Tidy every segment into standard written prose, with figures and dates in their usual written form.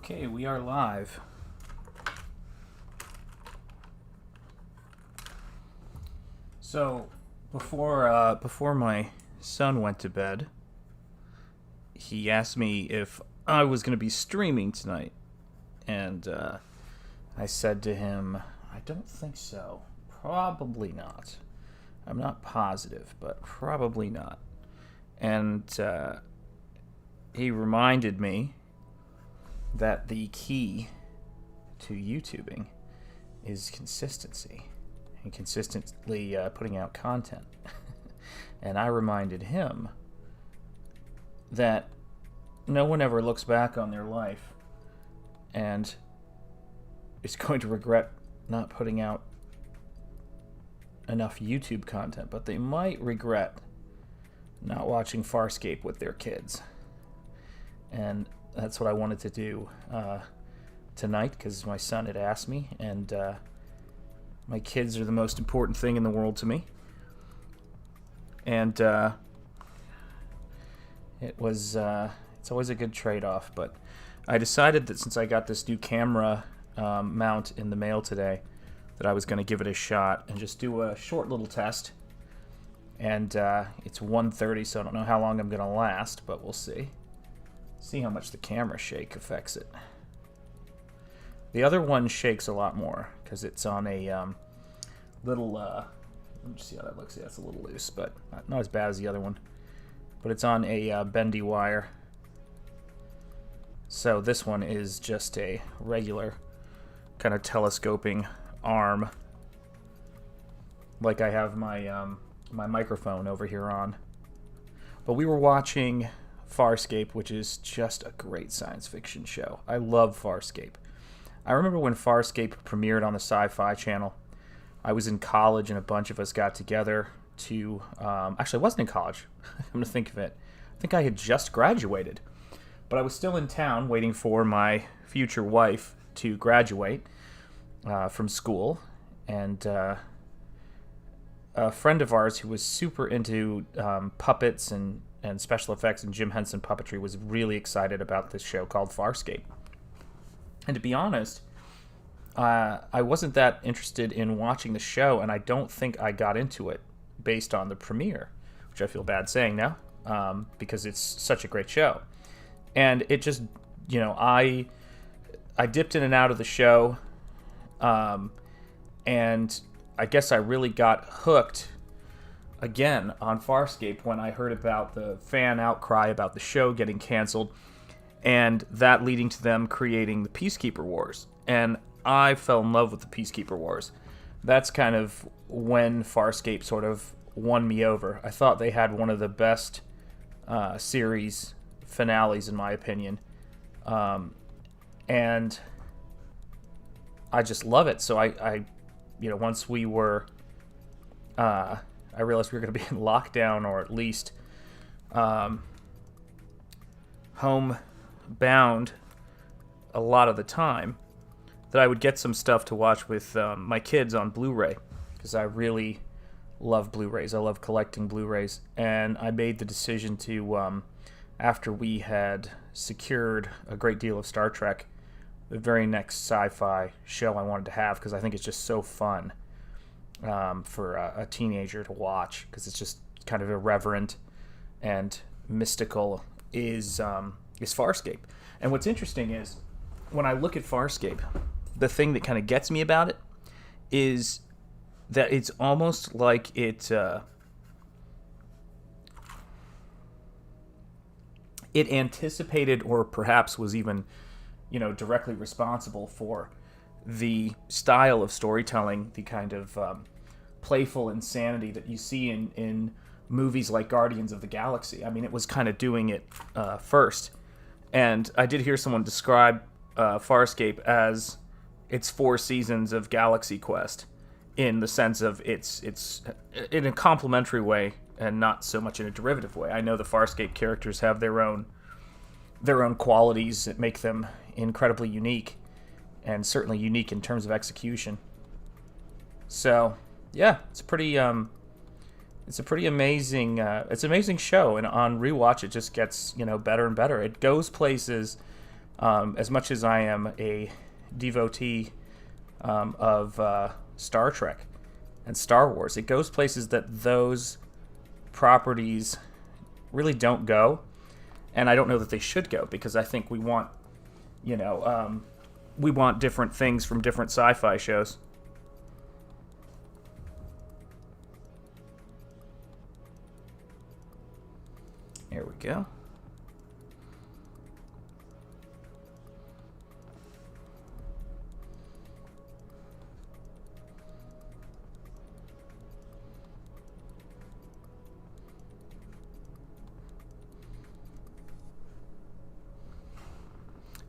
Okay, we are live. So, before my son went to bed, he asked me if I was going to be streaming tonight, and I said to him, "I don't think so. Probably not. I'm not positive, but probably not." And he reminded me that the key to YouTubing is consistency and consistently putting out content. And I reminded him that no one ever looks back on their life and is going to regret not putting out enough YouTube content, but they might regret not watching Farscape with their kids. And that's what I wanted to do tonight, because my son had asked me, and my kids are the most important thing in the world to me. And it's always a good trade-off, but I decided that since I got this new camera mount in the mail today, that I was going to give it a shot and just do a short little test. And it's 1:30, so I don't know how long I'm going to last, but we'll see. See how much the camera shake affects it. The other one shakes a lot more because it's on a little. Let me see how that looks. Yeah, it's a little loose, but not as bad as the other one. But it's on a bendy wire. So this one is just a regular kind of telescoping arm, like I have my my microphone over here on. But we were watching Farscape, which is just a great science fiction show. I love Farscape. I remember when Farscape premiered on the Sci-Fi Channel. I was in college, and a bunch of us got together to... actually, I wasn't in college. I'm going to think of it. I think I had just graduated. But I was still in town waiting for my future wife to graduate from school. And a friend of ours who was super into puppets and special effects and Jim Henson puppetry was really excited about this show called Farscape. And to be honest, I wasn't that interested in watching the show, and I don't think I got into it based on the premiere, which I feel bad saying now, because it's such a great show. And it just, I dipped in and out of the show, and I guess I really got hooked again on Farscape when I heard about the fan outcry about the show getting canceled, and that leading to them creating the Peacekeeper Wars. And I fell in love with the Peacekeeper Wars. That's kind of when Farscape sort of won me over. I thought they had one of the best series finales, in my opinion. And I just love it. So I once we were... I realized we were going to be in lockdown, or at least homebound a lot of the time, that I would get some stuff to watch with my kids on Blu-ray, because I really love Blu-rays. I love collecting Blu-rays, and I made the decision to, after we had secured a great deal of Star Trek, the very next sci-fi show I wanted to have, because I think it's just so fun for a teenager to watch, because it's just kind of irreverent and mystical, is Farscape. And what's interesting is, when I look at Farscape, the thing that kind of gets me about it is that it's almost like it anticipated, or perhaps was even directly responsible for the style of storytelling, the kind of playful insanity that you see in movies like Guardians of the Galaxy. I mean, it was kind of doing it first. And I did hear someone describe Farscape as its 4 seasons of Galaxy Quest, in the sense of it's in a complimentary way and not so much in a derivative way. I know the Farscape characters have their own qualities that make them incredibly unique, and certainly unique in terms of execution. So, yeah, it's a pretty amazing, it's an amazing show, and on rewatch it just gets better and better. It goes places As much as I am a devotee of Star Trek and Star Wars, it goes places that those properties really don't go, and I don't know that they should go, because I think we want, we want different things from different sci-fi shows. There we go.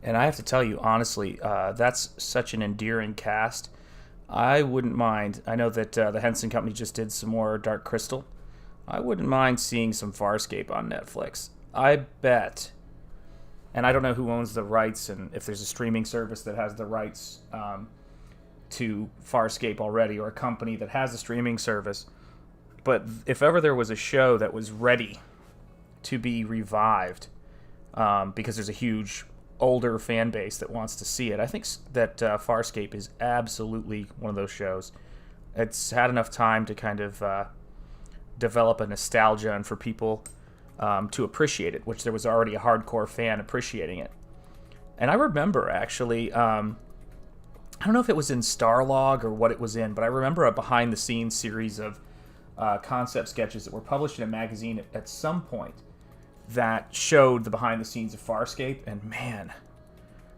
And I have to tell you, honestly, that's such an endearing cast. I wouldn't mind. I know that the Henson Company just did some more Dark Crystal. I wouldn't mind seeing some Farscape on Netflix. I bet. And I don't know who owns the rights, and if there's a streaming service that has the rights to Farscape already, or a company that has a streaming service. But if ever there was a show that was ready to be revived, because there's a huge older fan base that wants to see it, I think that Farscape is absolutely one of those shows. It's had enough time to kind of develop a nostalgia, and for people to appreciate it, which there was already a hardcore fan appreciating it. And I remember, actually, I don't know if it was in Starlog or what it was in, but I remember a behind-the-scenes series of concept sketches that were published in a magazine at some point that showed the behind-the-scenes of Farscape, and man,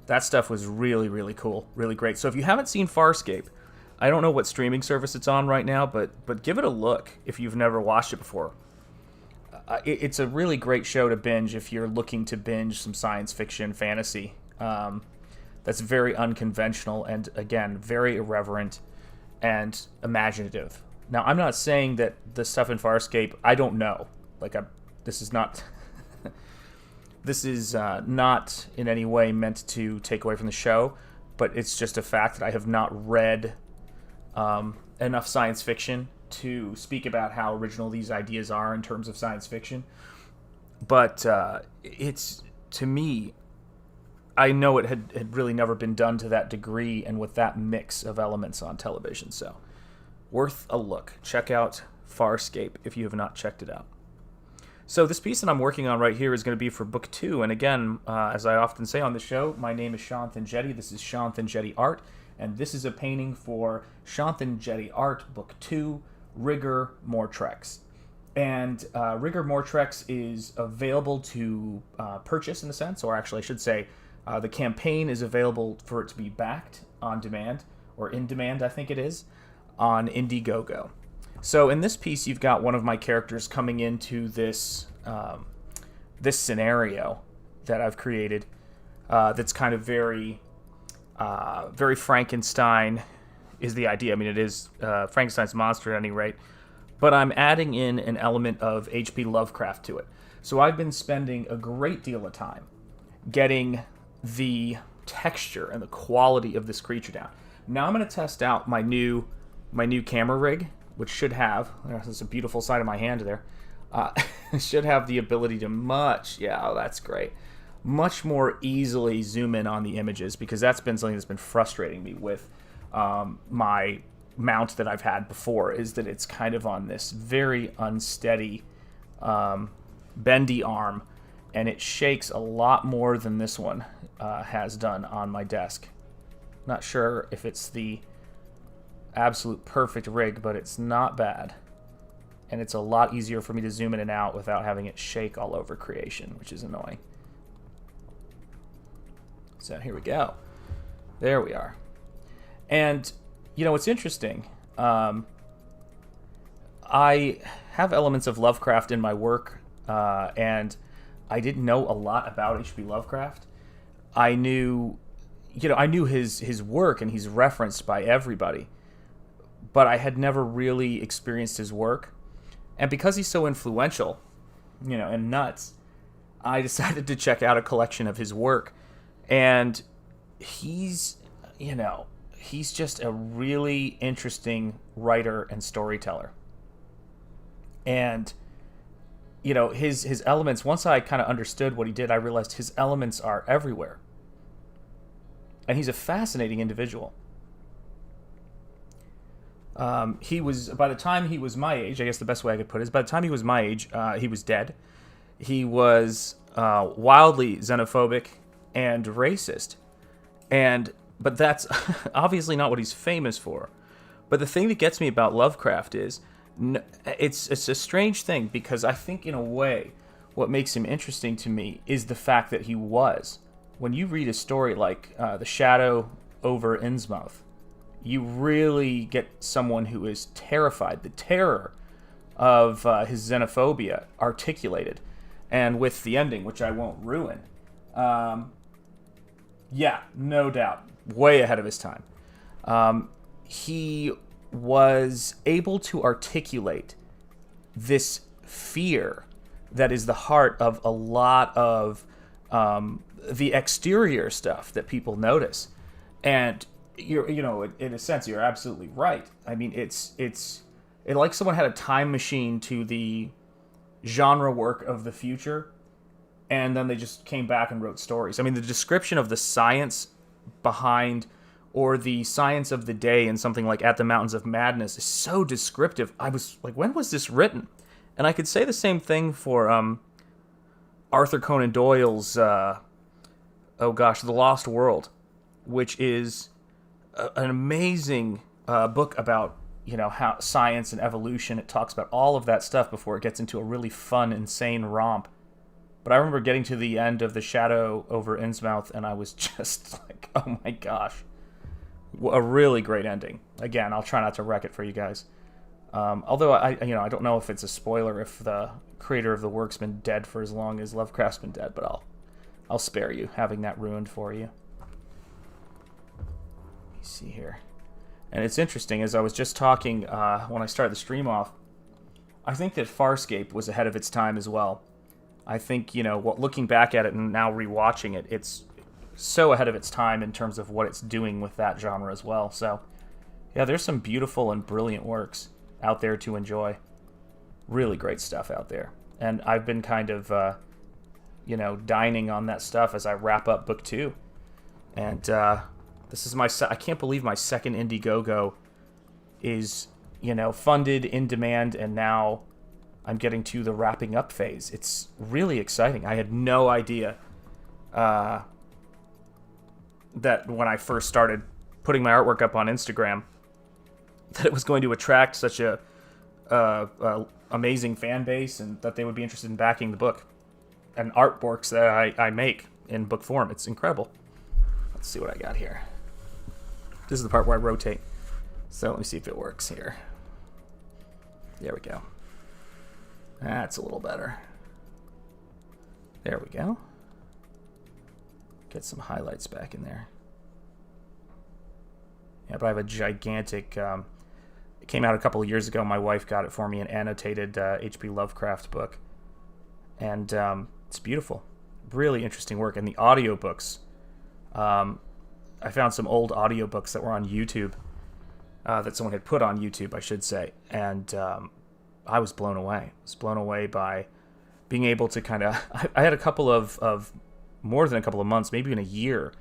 that stuff was really, really cool, really great. So if you haven't seen Farscape, I don't know what streaming service it's on right now, but give it a look if you've never watched it before. It's a really great show to binge if you're looking to binge some science fiction fantasy that's very unconventional and, again, very irreverent and imaginative. Now, I'm not saying that the stuff in Farscape, I don't know. This is not... This is not in any way meant to take away from the show, but it's just a fact that I have not read enough science fiction to speak about how original these ideas are in terms of science fiction. But it's, to me, I know it had really never been done to that degree and with that mix of elements on television. So, worth a look. Check out Farscape if you have not checked it out. So this piece that I'm working on right here is going to be for Book 2. And again, as I often say on the show, my name is Shanth Enjeti. This is Shanth Enjeti Art. And this is a painting for Shanth Enjeti Art, Book 2, Rigor Mortrex. And Rigor Mortrex is available to purchase, in a sense, or actually I should say the campaign is available for it to be backed on demand, or in demand I think it is, on Indiegogo. So in this piece, you've got one of my characters coming into this this scenario that I've created that's kind of very Frankenstein is the idea. I mean, it is Frankenstein's monster at any rate, but I'm adding in an element of H.P. Lovecraft to it. So I've been spending a great deal of time getting the texture and the quality of this creature down. Now I'm going to test out my new camera rig, which should have, there's a beautiful side of my hand there, should have the ability to that's great, much more easily zoom in on the images, because that's been something that's been frustrating me with my mount that I've had before, is that it's kind of on this very unsteady, bendy arm, and it shakes a lot more than this one has done on my desk. Not sure if it's the absolute perfect rig, but it's not bad, and it's a lot easier for me to zoom in and out without having it shake all over creation, which is annoying. So here we go. There we are. And it's interesting, I have elements of Lovecraft in my work, and I didn't know a lot about H.P. Lovecraft. I knew his work, and he's referenced by everybody, but I had never really experienced his work. And because he's so influential, and nuts, I decided to check out a collection of his work. And he's just a really interesting writer and storyteller. And, his elements, once I kind of understood what he did, I realized his elements are everywhere. and he's a fascinating individual. He was, by the time he was my age, I guess the best way I could put it is, by the time he was my age, he was dead. He was wildly xenophobic and racist. But that's obviously not what he's famous for. But the thing that gets me about Lovecraft is, it's a strange thing, because I think in a way, what makes him interesting to me is the fact that he was. When you read a story like The Shadow over Innsmouth, you really get someone who is terrified, the terror of his xenophobia articulated. And with the ending, which I won't ruin, yeah, no doubt, way ahead of his time. He was able to articulate this fear that is the heart of a lot of the exterior stuff that people notice. And in a sense, you're absolutely right. I mean, it's like someone had a time machine to the genre work of the future, and then they just came back and wrote stories. I mean, the description of the science behind, or the science of the day in something like At the Mountains of Madness, is so descriptive. I was like, when was this written? And I could say the same thing for Arthur Conan Doyle's, The Lost World, which is an amazing book about, how science and evolution. It talks about all of that stuff before it gets into a really fun, insane romp. But I remember getting to the end of The Shadow over Innsmouth, and I was just like, oh my gosh. A really great ending. Again, I'll try not to wreck it for you guys. Although I don't know if it's a spoiler if the creator of the work's been dead for as long as Lovecraft's been dead, but I'll spare you having that ruined for you. Let me see here. And it's interesting, as I was just talking when I started the stream off, I think that Farscape was ahead of its time as well. I think, looking back at it and now rewatching it, it's so ahead of its time in terms of what it's doing with that genre as well. So, yeah, there's some beautiful and brilliant works out there to enjoy. Really great stuff out there. And I've been kind of, dining on that stuff as I wrap up book 2. And this is I can't believe my second Indiegogo is, funded, in demand, and now I'm getting to the wrapping up phase. It's really exciting. I had no idea that when I first started putting my artwork up on Instagram, that it was going to attract such a amazing fan base, and that they would be interested in backing the book and artworks that I make in book form. It's incredible. Let's see what I got here. This is the part where I rotate. So let me see if it works here. There we go. That's a little better. There we go. Get some highlights back in there. Yeah, but I have a gigantic... it came out a couple of years ago. My wife got it for me, an annotated H.P. Lovecraft book. And it's beautiful. Really interesting work. And the audiobooks... I found some old audiobooks that were on YouTube, that someone had put on YouTube, I should say. And I was blown away. I was blown away by being able to kind of... I had a couple of more than a couple of months, maybe even a year,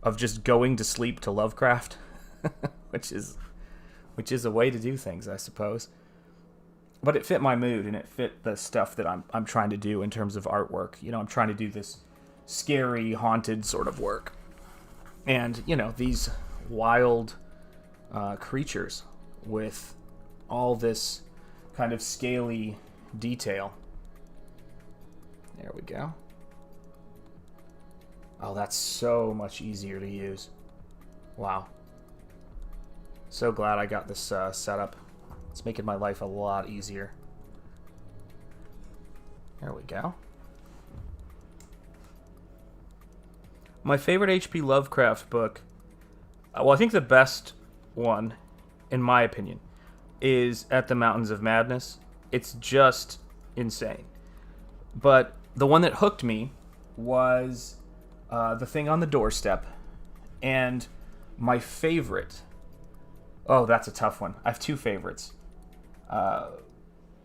of just going to sleep to Lovecraft, which is a way to do things, I suppose. But it fit my mood, and it fit the stuff that I'm trying to do in terms of artwork. I'm trying to do this scary, haunted sort of work. And, these wild creatures with all this kind of scaly detail. There we go. Oh, that's so much easier to use. Wow. So glad I got this set up. It's making my life a lot easier. There we go. My favorite H.P. Lovecraft book, I think the best one, in my opinion, is At the Mountains of Madness. It's just insane. But the one that hooked me was The Thing on the Doorstep. And my favorite... Oh, that's a tough one. I have two favorites.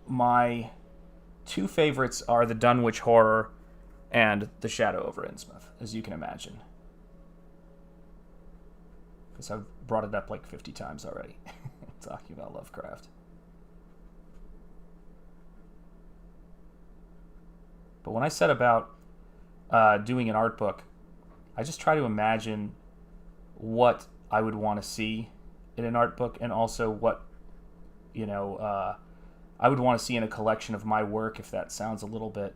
My two favorites are The Dunwich Horror and The Shadow over Innsmouth, as you can imagine. because I've brought it up like 50 times already, talking about Lovecraft. But when I set about doing an art book, I just try to imagine what I would want to see in an art book, and also what, I would want to see in a collection of my work, if that sounds a little bit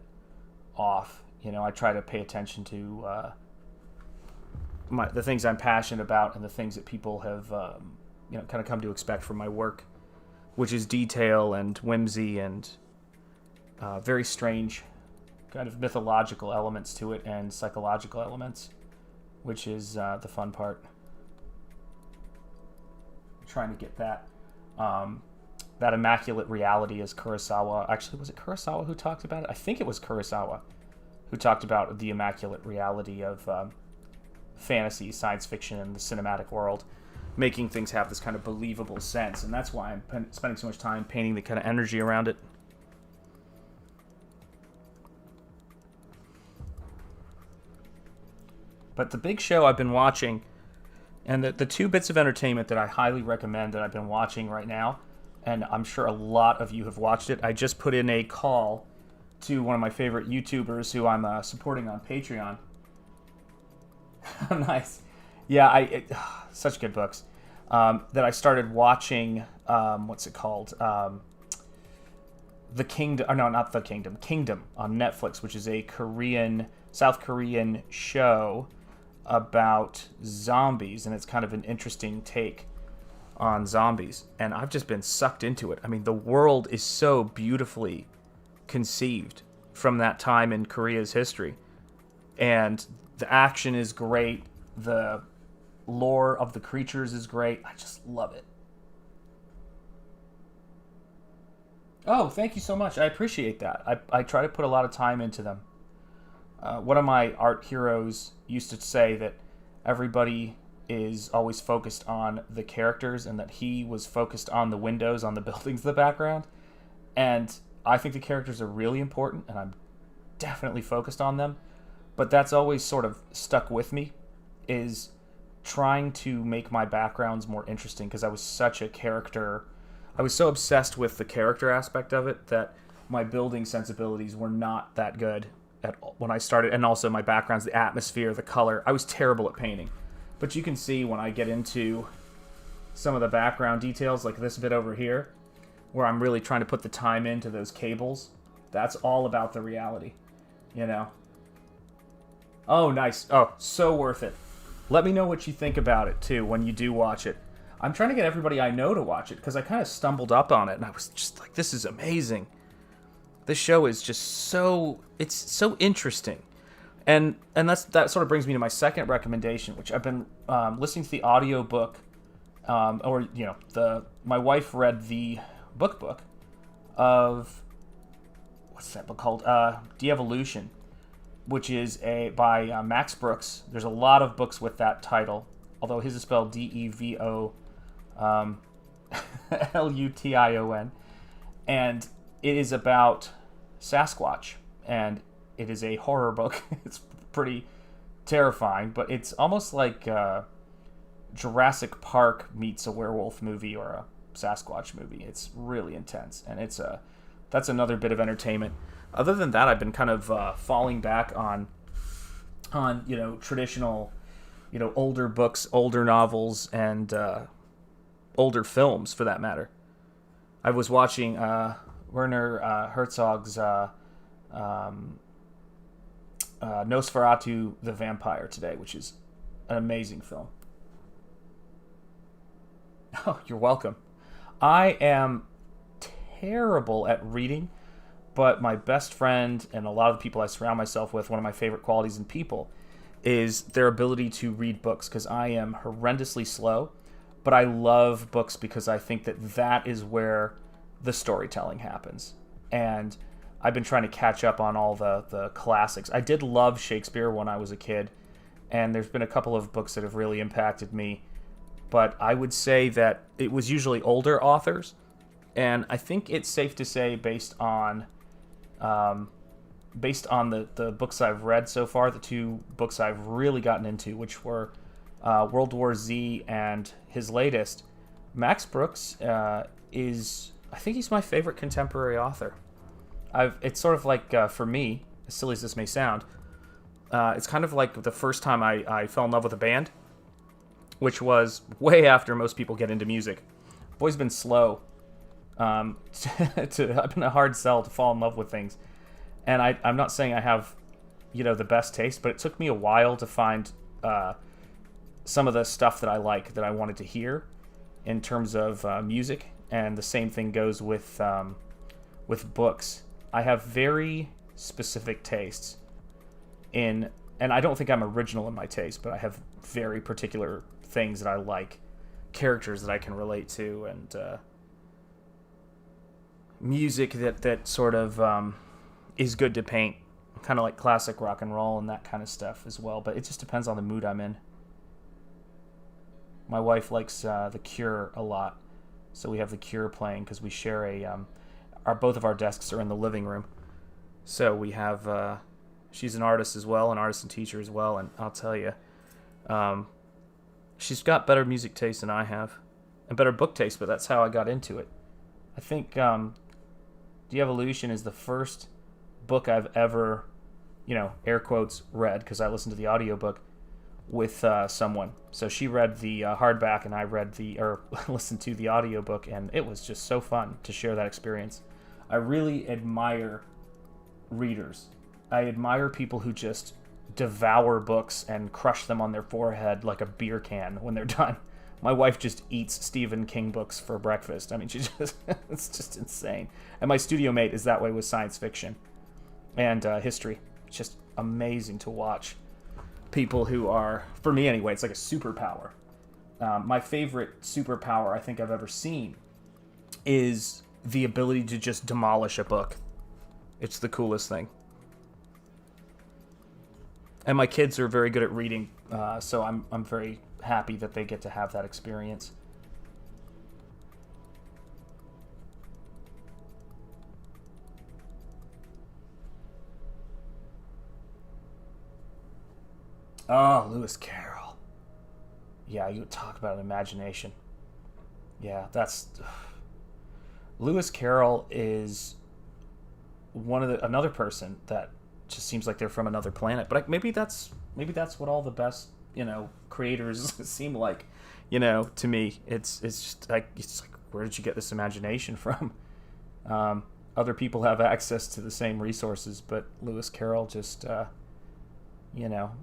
off. I try to pay attention to the things I'm passionate about and the things that people have, kind of come to expect from my work, which is detail and whimsy and very strange kind of mythological elements to it, and psychological elements, which is the fun part. Trying to get that that immaculate reality, as Kurosawa, actually, was it Kurosawa who talked about it? I think it was Kurosawa who talked about the immaculate reality of fantasy, science fiction, and the cinematic world, making things have this kind of believable sense, and that's why I'm spending so much time painting the kind of energy around it. But the big show I've been watching, and the two bits of entertainment that I highly recommend that I've been watching right now, and I'm sure a lot of you have watched it. I just put in a call to one of my favorite YouTubers who I'm supporting on Patreon. Nice. Yeah, such good books. That I started watching, what's it called? The Kingdom, or no, not The Kingdom, Kingdom on Netflix, which is a South Korean show about zombies, and it's kind of an interesting take on zombies, and I've just been sucked into it. I mean, the world is so beautifully conceived from that time in Korea's history, and the action is great, the lore of the creatures is great. I just love it. Oh, thank you so much. I appreciate that. I try to put a lot of time into them. One of my art heroes used to say that everybody is always focused on the characters, and that he was focused on the windows on the buildings in the background. And I think the characters are really important, and I'm definitely focused on them. But that's always sort of stuck with me, is trying to make my backgrounds more interesting, because I was such a character. I was so obsessed with the character aspect of it that my building sensibilities were not that good when I started, and also my backgrounds, the atmosphere, the color. I was terrible at painting. But you can see when I get into some of the background details, like this bit over here, where I'm really trying to put the time into those cables. That's all about the reality, Oh, nice. Oh, so worth it. Let me know what you think about it, too, when you do watch it. I'm trying to get everybody I know to watch it, because I kind of stumbled up on it, and I was just like, this is amazing. This show is just it's so interesting. And that sort of brings me to my second recommendation, which I've been listening to the audiobook, my wife read the book of, what's that book called? De-Evolution, which is by Max Brooks. There's a lot of books with that title, although his is spelled Devo Lution, and it is about Sasquatch, and it is a horror book. It's pretty terrifying, but it's almost like Jurassic Park meets a werewolf movie or a Sasquatch movie. It's really intense, and that's another bit of entertainment. Other than that, I've been kind of falling back on traditional, older books, older novels, and older films, for that matter. I was watching Werner Herzog's Nosferatu the Vampire today, which is an amazing film. Oh, you're welcome. I am terrible at reading, but my best friend and a lot of the people I surround myself with, one of my favorite qualities in people is their ability to read books, because I am horrendously slow, but I love books because I think that is where the storytelling happens. And I've been trying to catch up on all the classics. I did love Shakespeare when I was a kid, and there's been a couple of books that have really impacted me, but I would say that it was usually older authors, and I think it's safe to say, based on the books I've read so far, the two books I've really gotten into, which were World War Z, and his latest. Max Brooks is, I think he's my favorite contemporary author. It's sort of like, for me, as silly as this may sound, it's kind of like the first time I fell in love with a band, which was way after most people get into music. I've always been slow. I've been a hard sell to fall in love with things. And I'm not saying I have, the best taste, but it took me a while to find some of the stuff that I like, that I wanted to hear in terms of music. And the same thing goes with books. I have very specific tastes and I don't think I'm original in my taste, but I have very particular things that I like, characters that I can relate to, and music that sort of is good to paint, kind of like classic rock and roll and that kind of stuff as well. But it just depends on the mood I'm in. My wife likes The Cure a lot, so we have The Cure playing because we share both of our desks are in the living room. So we have, she's an artist as well, an artist and teacher as well, and I'll tell you, she's got better music taste than I have, and better book taste, but that's how I got into it. I think De-Evolution is the first book I've ever, air quotes, read, because I listened to the audiobook with someone. So she read the hardback and I listened to the audiobook, and it was just so fun to share that experience. I really admire readers. I admire people who just devour books and crush them on their forehead like a beer can when they're done. My wife just eats Stephen King books for breakfast. I mean, it's just insane. And my studio mate is that way with science fiction and history. It's just amazing to watch people who are, for me anyway, it's like a superpower. My favorite superpower I think I've ever seen is the ability to just demolish a book. It's the coolest thing. And my kids are very good at reading, so I'm very happy that they get to have that experience. Oh, Lewis Carroll. Yeah, you talk about an imagination. Yeah, Lewis Carroll is another person that just seems like they're from another planet. But maybe that's what all the best creators seem like. To me, it's just like where did you get this imagination from? Other people have access to the same resources, but Lewis Carroll just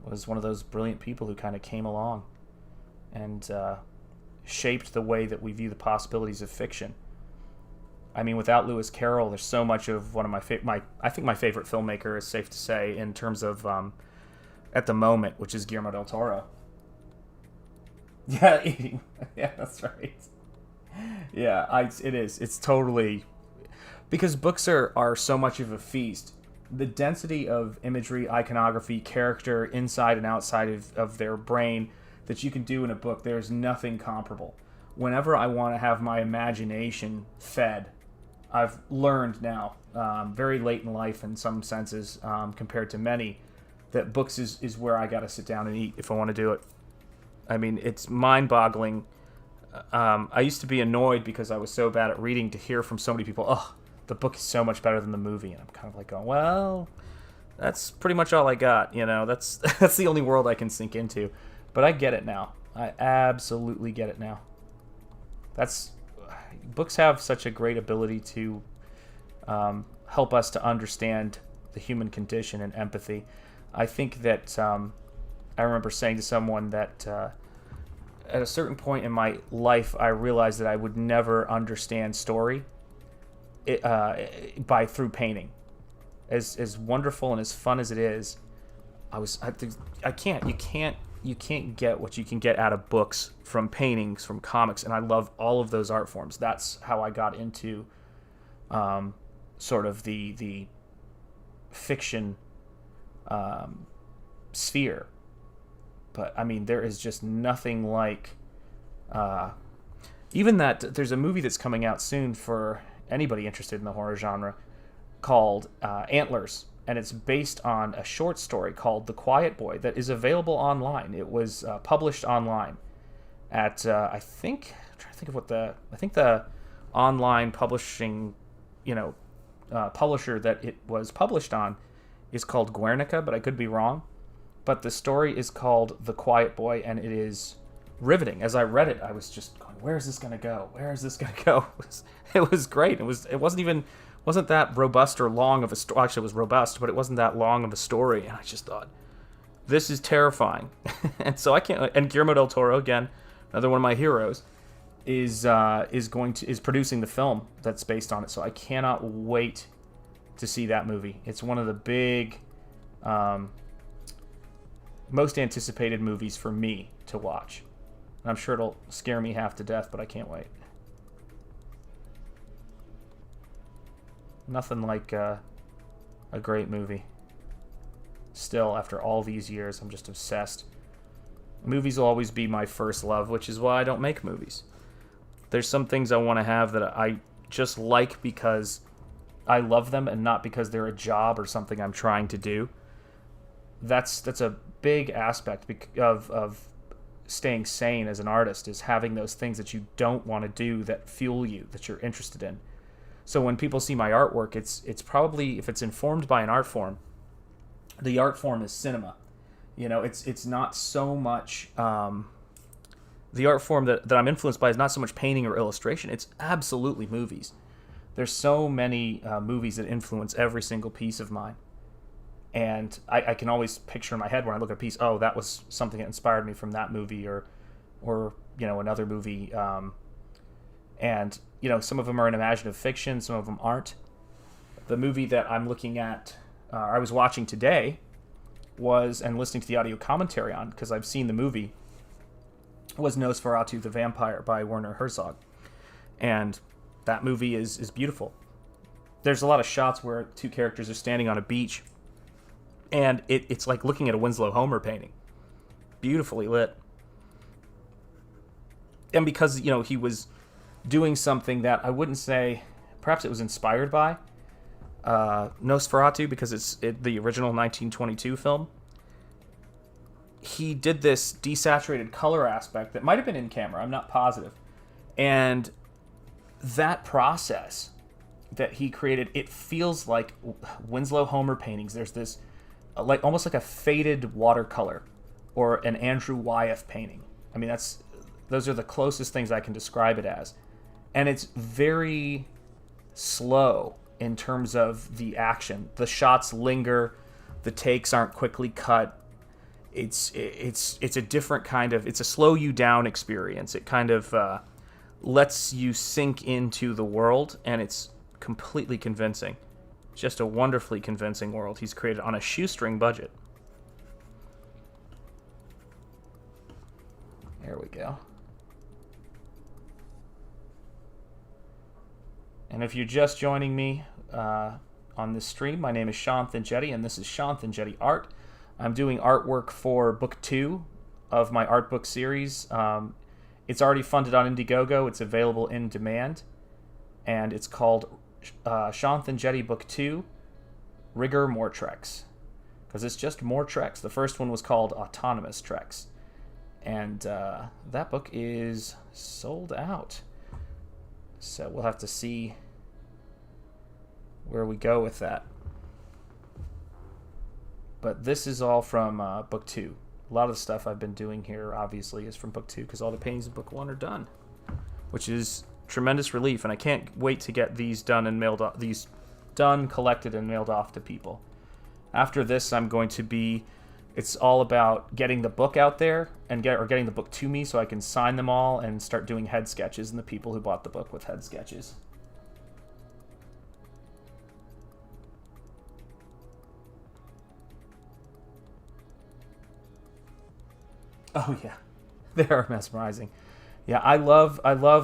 was one of those brilliant people who kind of came along and shaped the way that we view the possibilities of fiction. I mean, without Lewis Carroll, there's so much of one of I think my favorite filmmaker is safe to say in terms of at the moment, which is Guillermo del Toro. Yeah, eating. Yeah, that's right. Yeah, it is. It's totally, because books are so much of a feast. The density of imagery, iconography, character, inside and outside of their brain that you can do in a book, there's nothing comparable. Whenever I want to have my imagination fed, I've learned now, very late in life in some senses, compared to many, that books is where I got to sit down and eat if I want to do it. I mean, it's mind-boggling. I used to be annoyed because I was so bad at reading to hear from so many people, oh, the book is so much better than the movie. And I'm kind of like going, well, that's pretty much all I got. That's the only world I can sink into. But I get it now. I absolutely get it now. Books have such a great ability to help us to understand the human condition and empathy. I think that I remember saying to someone that at a certain point in my life, I realized that I would never understand story through painting. As wonderful and as fun as it is, you can't get what you can get out of books from paintings, from comics, and I love all of those art forms. That's how I got into sort of the fiction sphere. But I mean, there is just nothing like even that. There's a movie that's coming out soon for anybody interested in the horror genre called Antlers, and it's based on a short story called The Quiet Boy that is available online. It was published online at I'm trying to think of what the online publishing, publisher that it was published on is called Guernica, but I could be wrong. But the story is called The Quiet Boy, and it is riveting. As I read it, I was just going, "Where is this going to go? Where is this going to go?" It was great. It wasn't that robust or long of a story. Actually, it was robust, but it wasn't that long of a story. And I just thought, this is terrifying. And so I can't. And Guillermo del Toro, again, another one of my heroes, is producing the film that's based on it. So I cannot wait to see that movie. It's one of the big, most anticipated movies for me to watch. And I'm sure it'll scare me half to death, but I can't wait. Nothing like a great movie. Still, after all these years, I'm just obsessed. Movies will always be my first love, which is why I don't make movies. There's some things I want to have that I just like because I love them and not because they're a job or something I'm trying to do. That's a big aspect of staying sane as an artist, is having those things that you don't want to do that fuel you, that you're interested in. So when people see my artwork, it's probably, if it's informed by an art form, the art form is cinema. It's not so much the art form that I'm influenced by is not so much painting or illustration. It's absolutely movies. There's so many movies that influence every single piece of mine. And I can always picture in my head when I look at a piece, oh, that was something that inspired me from that movie or another movie. And some of them are in imaginative fiction, some of them aren't. The movie that I'm looking at, I was watching today, and listening to the audio commentary on, because I've seen the movie, was Nosferatu the Vampire by Werner Herzog. And that movie is beautiful. There's a lot of shots where two characters are standing on a beach, and it's like looking at a Winslow Homer painting. Beautifully lit. And because, he was doing something that I wouldn't say, perhaps it was inspired by Nosferatu, because it's the original 1922 film. He did this desaturated color aspect that might have been in camera, I'm not positive. And that process that he created, it feels like Winslow Homer paintings. There's this almost like a faded watercolor or an Andrew Wyeth painting. I mean, those are the closest things I can describe it as. And it's very slow in terms of the action. The shots linger, the takes aren't quickly cut. It's a different kind of, it's a slow you down experience. It kind of lets you sink into the world, and it's completely convincing. Just a wonderfully convincing world he's created on a shoestring budget. There we go. And if you're just joining me on this stream, my name is Shanth Enjeti, and this is Shanth Enjeti Art. I'm doing artwork for book 2 of my art book series. It's already funded on Indiegogo. It's available in demand. And it's called Shanth Enjeti Book 2, Rigor More Treks. Because it's just more treks. The first one was called Autonomous Treks. And that book is sold out. So we'll have to see where we go with that. But this is all from book 2. A lot of the stuff I've been doing here, obviously, is from book 2, because all the paintings in book 1 are done, which is tremendous relief. And I can't wait to get these done and mailed off, these done, collected, and mailed off to people. After this, I'm going to be. It's all about getting the book out there and getting the book to me so I can sign them all and start doing head sketches and the people who bought the book with head sketches. Oh yeah, they are mesmerizing. Yeah, I love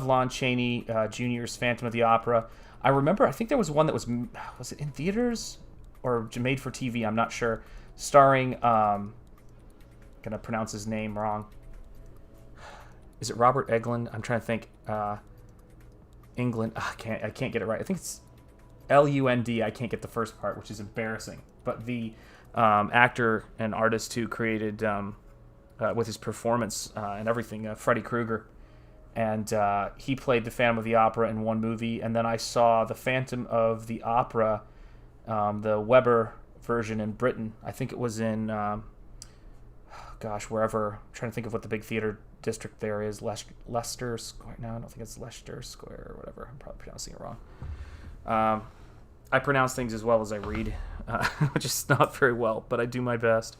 Lon Chaney Jr.'s Phantom of the Opera. I remember, I think there was one that was it in theaters or made for TV? I'm not sure. Starring, gonna pronounce his name wrong. Is it Robert Englund? I'm trying to think. England. I can't get it right. I think it's Lund. I can't get the first part, which is embarrassing. But the actor and artist who created with his performance and everything, Freddy Krueger, and he played the Phantom of the Opera in one movie, and then I saw the Phantom of the Opera, the Weber version in Britain. I think it was in, wherever. I'm trying to think of what the big theater district there is. Leicester Square. No, I don't think it's Leicester Square or whatever. I'm probably pronouncing it wrong. I pronounce things as well as I read, which is not very well, but I do my best.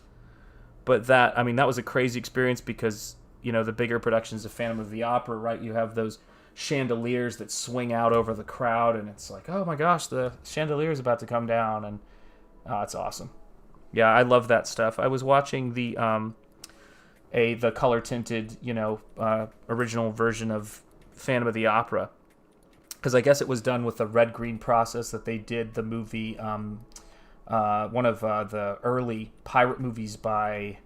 But that was a crazy experience because, the bigger productions of Phantom of the Opera, right? You have those chandeliers that swing out over the crowd, and it's like, oh my gosh, the chandelier is about to come down, and it's awesome. Yeah, I love that stuff. I was watching the color tinted, original version of Phantom of the Opera, because I guess it was done with the red-green process that they did the movie, one of the early pirate movies by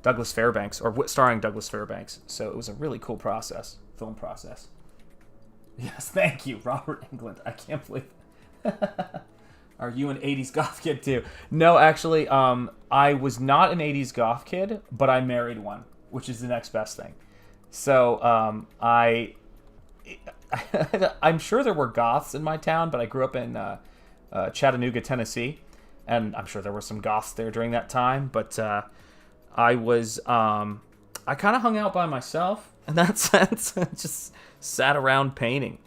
Douglas Fairbanks, or starring Douglas Fairbanks. So it was a really cool film process. Yes, thank you, Robert Englund. I can't believe it. Are you an 80s goth kid too? No, actually, I was not an 80s goth kid, but I married one, which is the next best thing. So I'm sure there were goths in my town, but I grew up in Chattanooga, Tennessee, and I'm sure there were some goths there during that time, but I kind of hung out by myself in that sense. Just sat around painting.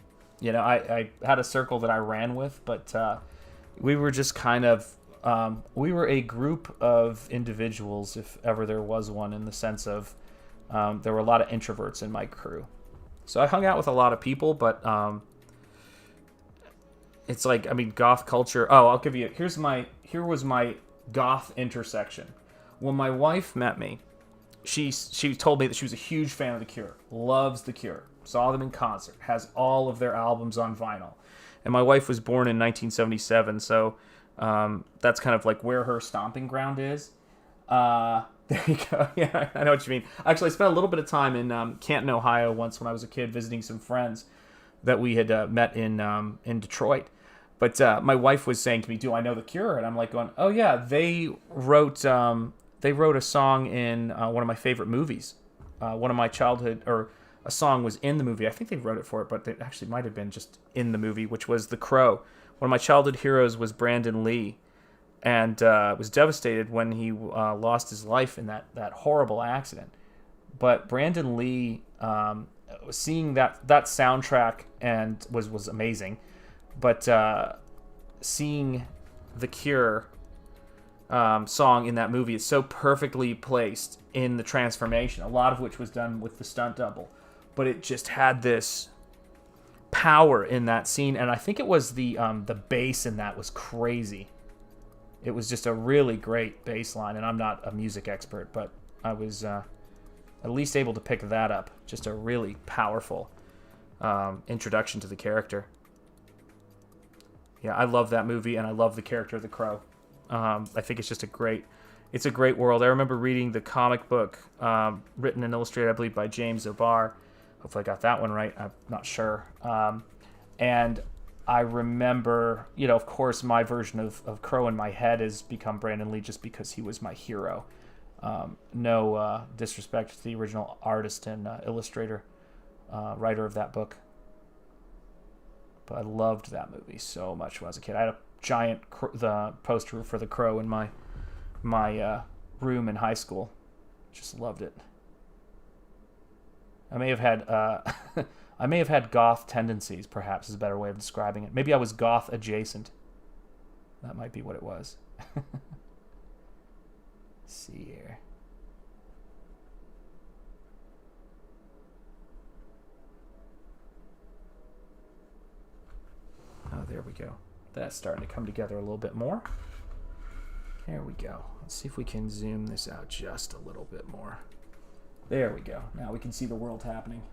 I had a circle that I ran with, but we were just kind of, we were a group of individuals, if ever there was one, in the sense of there were a lot of introverts in my crew. So I hung out with a lot of people, but it's like, goth culture. Oh, I'll give you, here was my goth intersection. When my wife met me, she told me that she was a huge fan of The Cure, loves The Cure, saw them in concert, has all of their albums on vinyl. And my wife was born in 1977, so that's kind of like where her stomping ground is. There you go. Yeah, I know what you mean. Actually, I spent a little bit of time in Canton, Ohio once when I was a kid visiting some friends that we had met in Detroit. But my wife was saying to me, "Do I know The Cure?" And I'm like going, "Oh yeah, they wrote a song in one of my favorite movies. One of my childhood, or a song was in the movie. I think they wrote it for it, but it actually might have been just in the movie, which was The Crow. One of my childhood heroes was Brandon Lee, and was devastated when he lost his life in that horrible accident. But Brandon Lee, seeing that soundtrack and was amazing. But seeing The Cure song in that movie, it's so perfectly placed in the transformation, a lot of which was done with the stunt double. But it just had this power in that scene, and I think it was the bass in that was crazy. It was just a really great bass line, and I'm not a music expert, but I was at least able to pick that up. Just a really powerful introduction to the character. Yeah, I love that movie, and I love the character of the Crow. I think it's just a great world. I remember reading the comic book written and illustrated, I believe, by James O'Barr. Hopefully I got that one right. I'm not sure. And I remember, of course, my version of Crow in my head has become Brandon Lee just because he was my hero. No disrespect to the original artist and illustrator, writer of that book. But I loved that movie so much when I was a kid. I had a giant the poster for the Crow in my room in high school. Just loved it. I may have had goth tendencies, perhaps is a better way of describing it. Maybe I was goth adjacent. That might be what it was. Let's see here. Oh, there we go. That's starting to come together a little bit more. There we go. Let's see if we can zoom this out just a little bit more. There we go. Now we can see the world happening.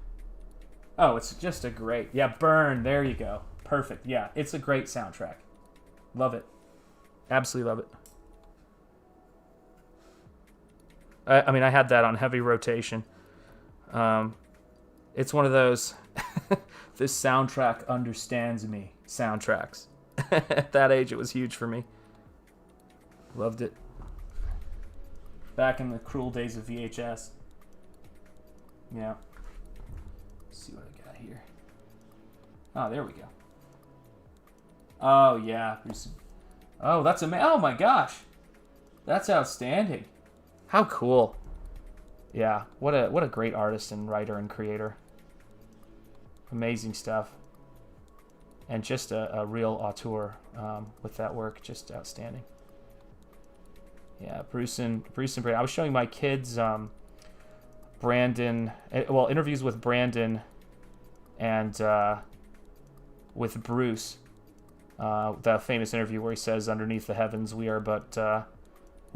Oh, it's just a great... Yeah, Burn. There you go. Perfect. Yeah, it's a great soundtrack. Love it. Absolutely love it. I had that on heavy rotation. It's one of those... This soundtrack understands me soundtracks. At that age, it was huge for me. Loved it. Back in the cruel days of VHS. Yeah. Let's see what I got here. Oh, there we go. Oh, yeah. Oh, that's amazing. Oh, my gosh. That's outstanding. How cool. Yeah, what a great artist and writer and creator. Amazing stuff. And just a real auteur with that work. Just outstanding. Yeah, Bruce and Brandon. I was showing my kids Brandon, interviews with Brandon and with Bruce. The famous interview where he says, "Underneath the heavens, we're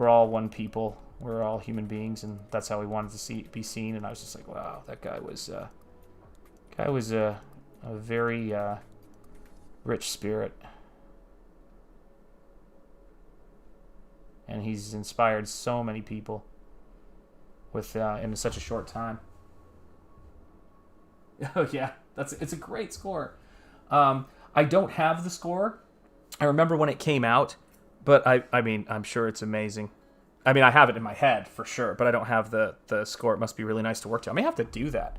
all one people. We're all human beings," and that's how he wanted to be seen. And I was just like, wow, that guy was a very rich spirit, and he's inspired so many people with in such a short time. Oh yeah, it's a great score. I don't have the score. I remember when it came out, but I mean, I'm sure it's amazing. I mean, I have it in my head for sure, but I don't have the score. It must be really nice to work to. I may have to do that.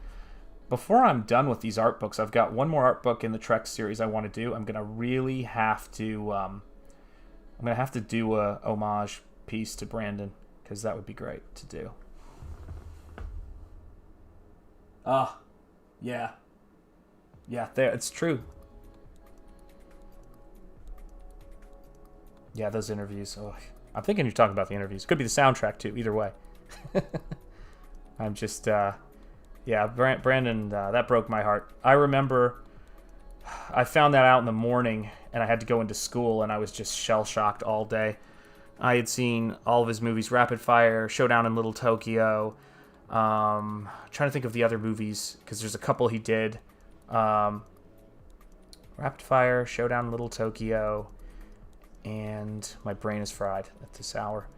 Before I'm done with these art books, I've got one more art book in the Trek series I want to do. I'm gonna really have to do a homage piece to Brandon, because that would be great to do. Ah, yeah, there, it's true. Yeah, those interviews. Oh, I'm thinking you're talking about the interviews. Could be the soundtrack too. Either way. I'm just, Brandon. That broke my heart. I remember, I found that out in the morning, and I had to go into school, and I was just shell shocked all day. I had seen all of his movies: Rapid Fire, Showdown in Little Tokyo. Trying to think of the other movies, because there's a couple he did. Rapid Fire, Showdown in Little Tokyo. And my brain is fried at this hour.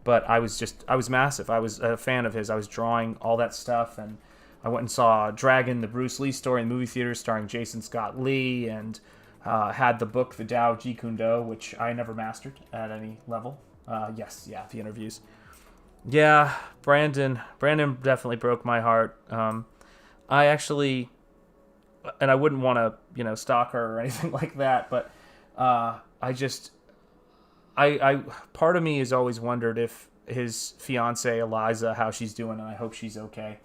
But I was massive. I was a fan of his. I was drawing all that stuff, and I went and saw Dragon, the Bruce Lee story in the movie theater starring Jason Scott Lee, and had the book, The Tao of Jeet Kune Do, which I never mastered at any level. The interviews. Yeah, Brandon definitely broke my heart. I actually, and I wouldn't want to, stalk her or anything like that, but I part of me has always wondered if his fiance Eliza, how she's doing, and I hope she's okay.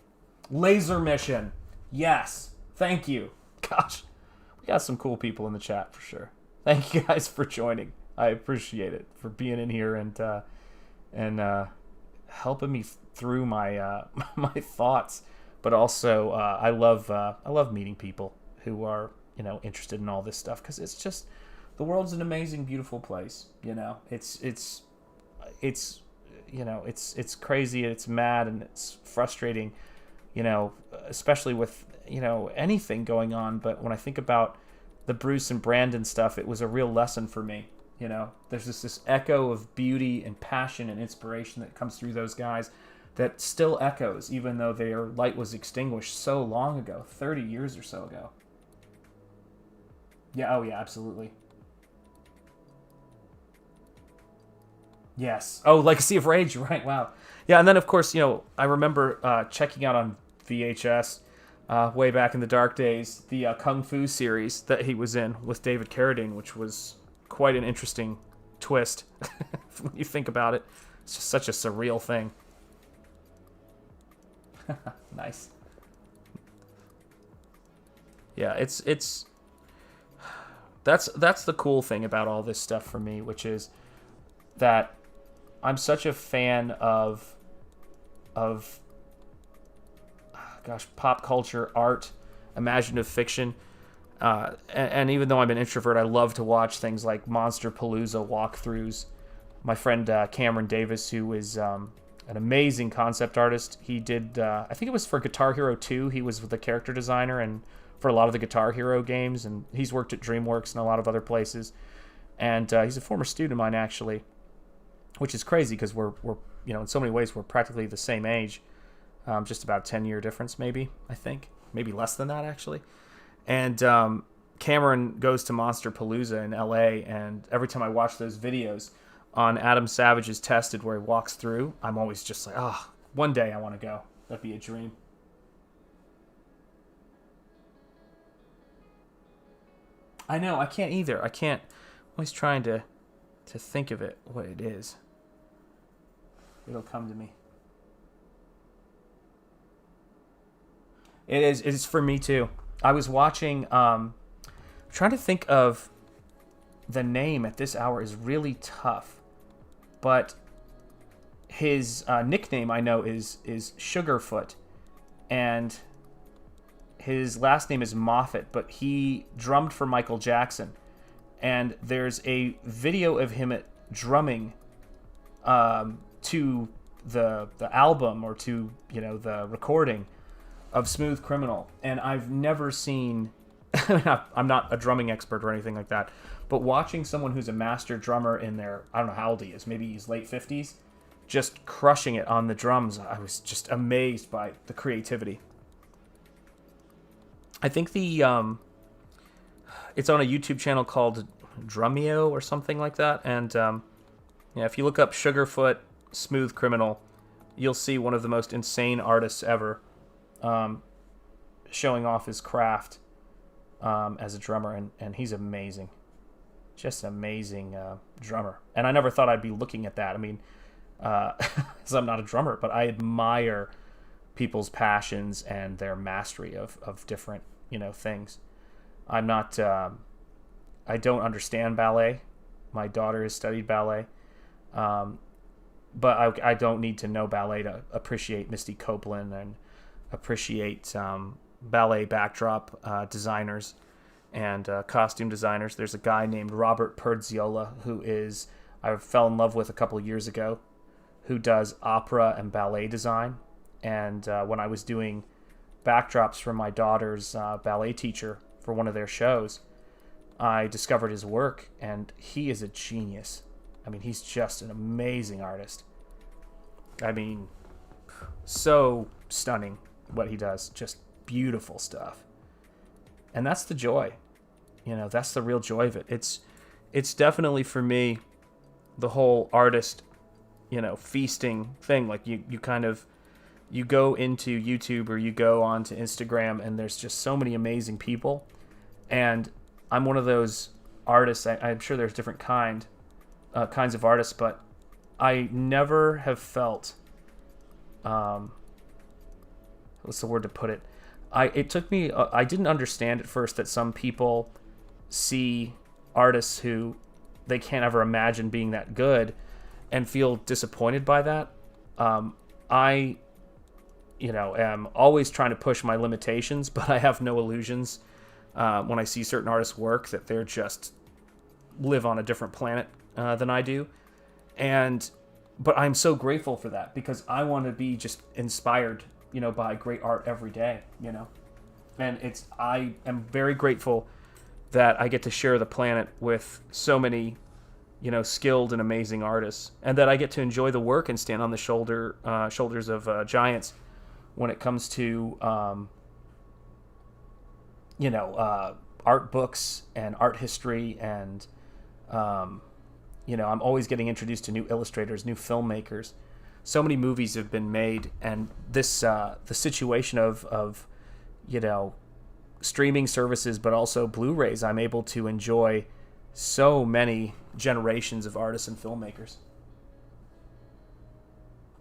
Laser Mission, yes, thank you. Gosh, we got some cool people in the chat for sure. Thank you guys for joining. I appreciate it, for being in here and helping me through my my thoughts. But also, I love meeting people who are interested in all this stuff, because it's just. The world's an amazing, beautiful place. It's crazy, it's mad, and it's frustrating. Especially with anything going on. But when I think about the Bruce and Brandon stuff, it was a real lesson for me. There's this echo of beauty and passion and inspiration that comes through those guys that still echoes, even though their light was extinguished so long ago, 30 years or so ago. Yeah. Oh yeah, absolutely. Yes. Oh, Legacy of Rage, right? Wow. Yeah, and then of course, I remember checking out on VHS way back in the dark days the Kung Fu series that he was in with David Carradine, which was quite an interesting twist when you think about it. It's just such a surreal thing. Nice. Yeah, that's the cool thing about all this stuff for me, which is that I'm such a fan of pop culture, art, imaginative fiction, and even though I'm an introvert, I love to watch things like Monster Palooza walkthroughs. My friend Cameron Davis, who is an amazing concept artist, he did, I think it was for Guitar Hero 2, he was the character designer, and for a lot of the Guitar Hero games, and he's worked at DreamWorks and a lot of other places, and he's a former student of mine, actually. Which is crazy, because we're in so many ways we're practically the same age, just about a 10-year difference, maybe, I think, maybe less than that actually. And Cameron goes to Monster Palooza in LA, and every time I watch those videos on Adam Savage's Tested where he walks through, I'm always just like, oh, one day I want to go. That'd be a dream. I know, I can't either. I can't. I'm always trying to think of it, what it is. It'll come to me. It's for me too. I was watching, trying to think of the name at this hour is really tough. But his nickname I know is Sugarfoot. And his last name is Moffat, but he drummed for Michael Jackson. And there's a video of him drumming to the album or to, the recording of Smooth Criminal. And I've never seen, I'm not a drumming expert or anything like that, but watching someone who's a master drummer in their, I don't know how old he is, maybe he's late 50s, just crushing it on the drums, I was just amazed by the creativity. I think it's on a YouTube channel called Drumeo or something like that. And if you look up Sugarfoot Smooth Criminal, you'll see one of the most insane artists ever showing off his craft as a drummer. And he's amazing. Just an amazing drummer. And I never thought I'd be looking at that. I mean, because I'm not a drummer, but I admire people's passions and their mastery of different, things. I'm not, I don't understand ballet. My daughter has studied ballet. But I don't need to know ballet to appreciate Misty Copeland and appreciate ballet backdrop designers and costume designers. There's a guy named Robert Perdziola I fell in love with a couple of years ago, who does opera and ballet design. And when I was doing backdrops for my daughter's ballet teacher for one of their shows, I discovered his work, and he is a genius. I mean, he's just an amazing artist. I mean, so stunning what he does. Just beautiful stuff. And that's the joy. That's the real joy of it. It's definitely, for me, the whole artist, feasting thing. Like you go into YouTube or you go onto Instagram, and there's just so many amazing people. And I'm one of those artists. I'm sure there's different kinds of artists, but I never have felt, what's the word to put it? It took me, I didn't understand at first that some people see artists who they can't ever imagine being that good and feel disappointed by that. I am always trying to push my limitations, but I have no illusions when I see certain artists' work that they're just live on a different planet than I do. But I'm so grateful for that, because I want to be just inspired, by great art every day, And I am very grateful that I get to share the planet with so many, skilled and amazing artists, and that I get to enjoy the work and stand on the shoulders of giants when it comes to, art books and art history. And, I'm always getting introduced to new illustrators, new filmmakers. So many movies have been made, and this, the situation of streaming services, but also Blu-rays, I'm able to enjoy so many generations of artists and filmmakers.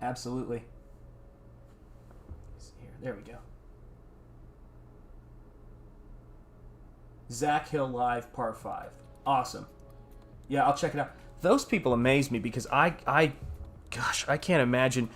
Absolutely. There we go. Zach Hill Live Part 5. Awesome. Yeah, I'll check it out. Those people amaze me, because I can't imagine.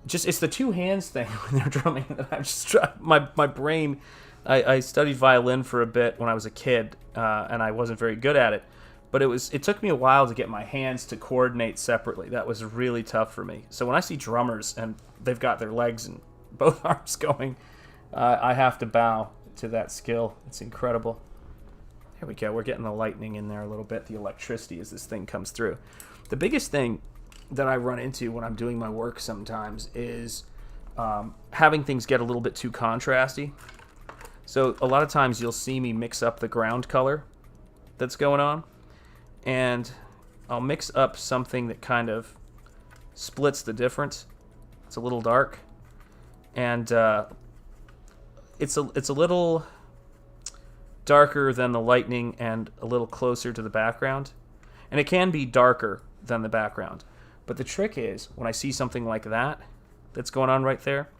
Just, it's the two hands thing when they're drumming that I'm just my brain. I studied violin for a bit when I was a kid, and I wasn't very good at it. But it took me a while to get my hands to coordinate separately. That was really tough for me. So when I see drummers and they've got their legs and both arms going, I have to bow to that skill. It's incredible. There we go. We're getting the lightning in there a little bit, the electricity as this thing comes through. The biggest thing that I run into when I'm doing my work sometimes is having things get a little bit too contrasty. So a lot of times you'll see me mix up the ground color that's going on, and I'll mix up something that kind of splits the difference. It's a little dark, and it's a little darker than the lightning and a little closer to the background, and it can be darker than the background. But the trick is, when I see something like that that's going on right there,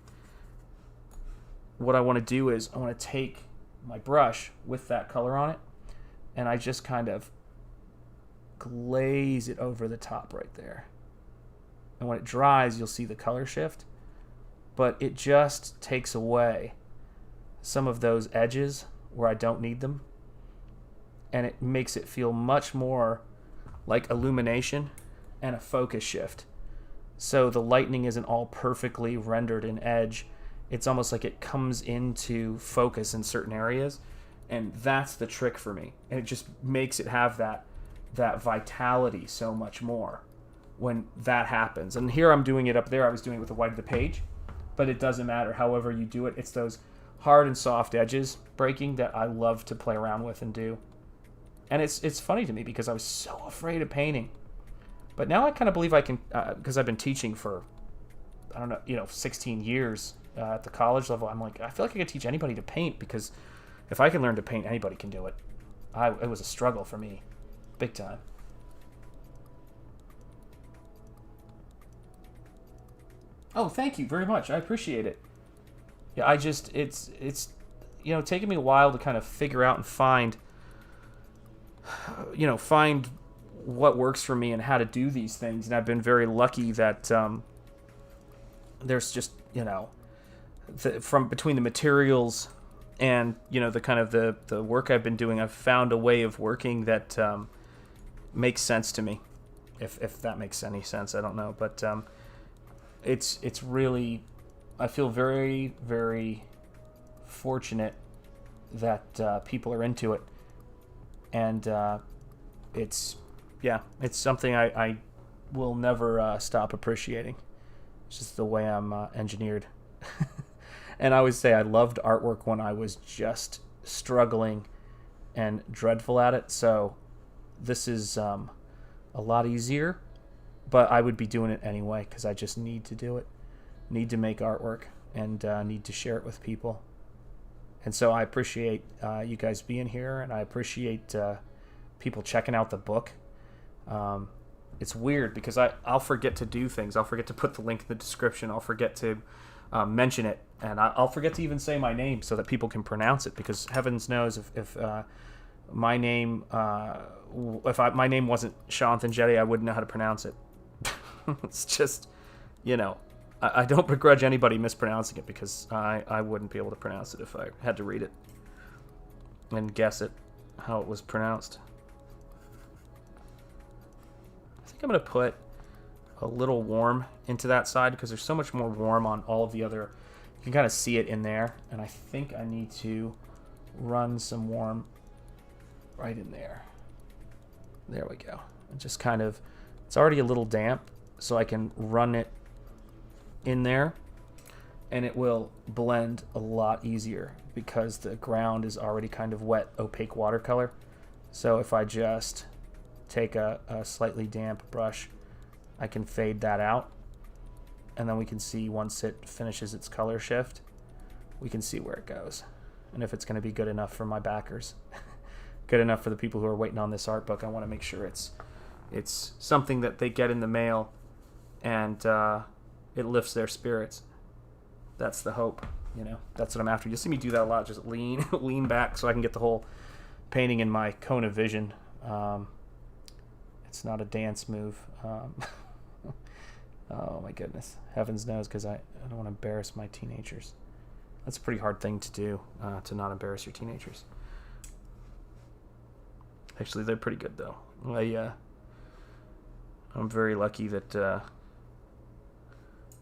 what I want to do is I want to take my brush with that color on it, and I just kind of glaze it over the top right there. And when it dries, you'll see the color shift, but it just takes away some of those edges where I don't need them, and it makes it feel much more like illumination and a focus shift. So the lightning isn't all perfectly rendered in edge. It's almost like it comes into focus in certain areas, and that's the trick for me. And it just makes it have that vitality so much more when that happens. And here I'm doing it up there. I was doing it with the white of the page, but it doesn't matter. However you do it, it's those hard and soft edges breaking that I love to play around with and do. And it's funny to me because I was so afraid of painting. But now I kind of believe I can, because I've been teaching for, 16 years at the college level. I'm like, I feel like I could teach anybody to paint, because if I can learn to paint, anybody can do it. It was a struggle for me, big time. Oh, thank you very much. I appreciate it. Yeah, it's taken me a while to kind of figure out and find what works for me and how to do these things. And I've been very lucky that there's just, from between the materials and, the kind of the work I've been doing, I've found a way of working that makes sense to me. If that makes any sense, I don't know. But it's really, I feel very, very fortunate that people are into it. And it's something I will never stop appreciating. It's just the way I'm engineered. And I always say I loved artwork when I was just struggling and dreadful at it. So this is a lot easier, but I would be doing it anyway because I just need to do it. Need to make artwork and need to share it with people. And so I appreciate you guys being here, and I appreciate people checking out the book. It's weird because I'll forget to do things. I'll forget to put the link in the description. I'll forget to mention it, and I'll forget to even say my name so that people can pronounce it, because heavens knows if my name my name wasn't Shanth Enjeti, I wouldn't know how to pronounce it. It's just, I don't begrudge anybody mispronouncing it, because I wouldn't be able to pronounce it if I had to read it and guess it how it was pronounced. I think I'm going to put a little warm into that side, because there's so much more warm on all of the other. You can kind of see it in there, and I think I need to run some warm right in there. There we go. And just kind of, it's already a little damp, so I can run it in there, and it will blend a lot easier because the ground is already kind of wet, opaque watercolor. So if I just take a slightly damp brush, I can fade that out, and then we can see once it finishes its color shift, we can see where it goes, and if it's going to be good enough for my backers, good enough for the people who are waiting on this art book. I want to make sure it's something that they get in the mail, and it lifts their spirits. That's the hope, That's what I'm after. You'll see me do that a lot. Just lean back so I can get the whole painting in my cone of vision. It's not a dance move. Oh my goodness, heavens knows, because I don't want to embarrass my teenagers. That's a pretty hard thing to do, to not embarrass your teenagers. Actually, they're pretty good though. I'm very lucky that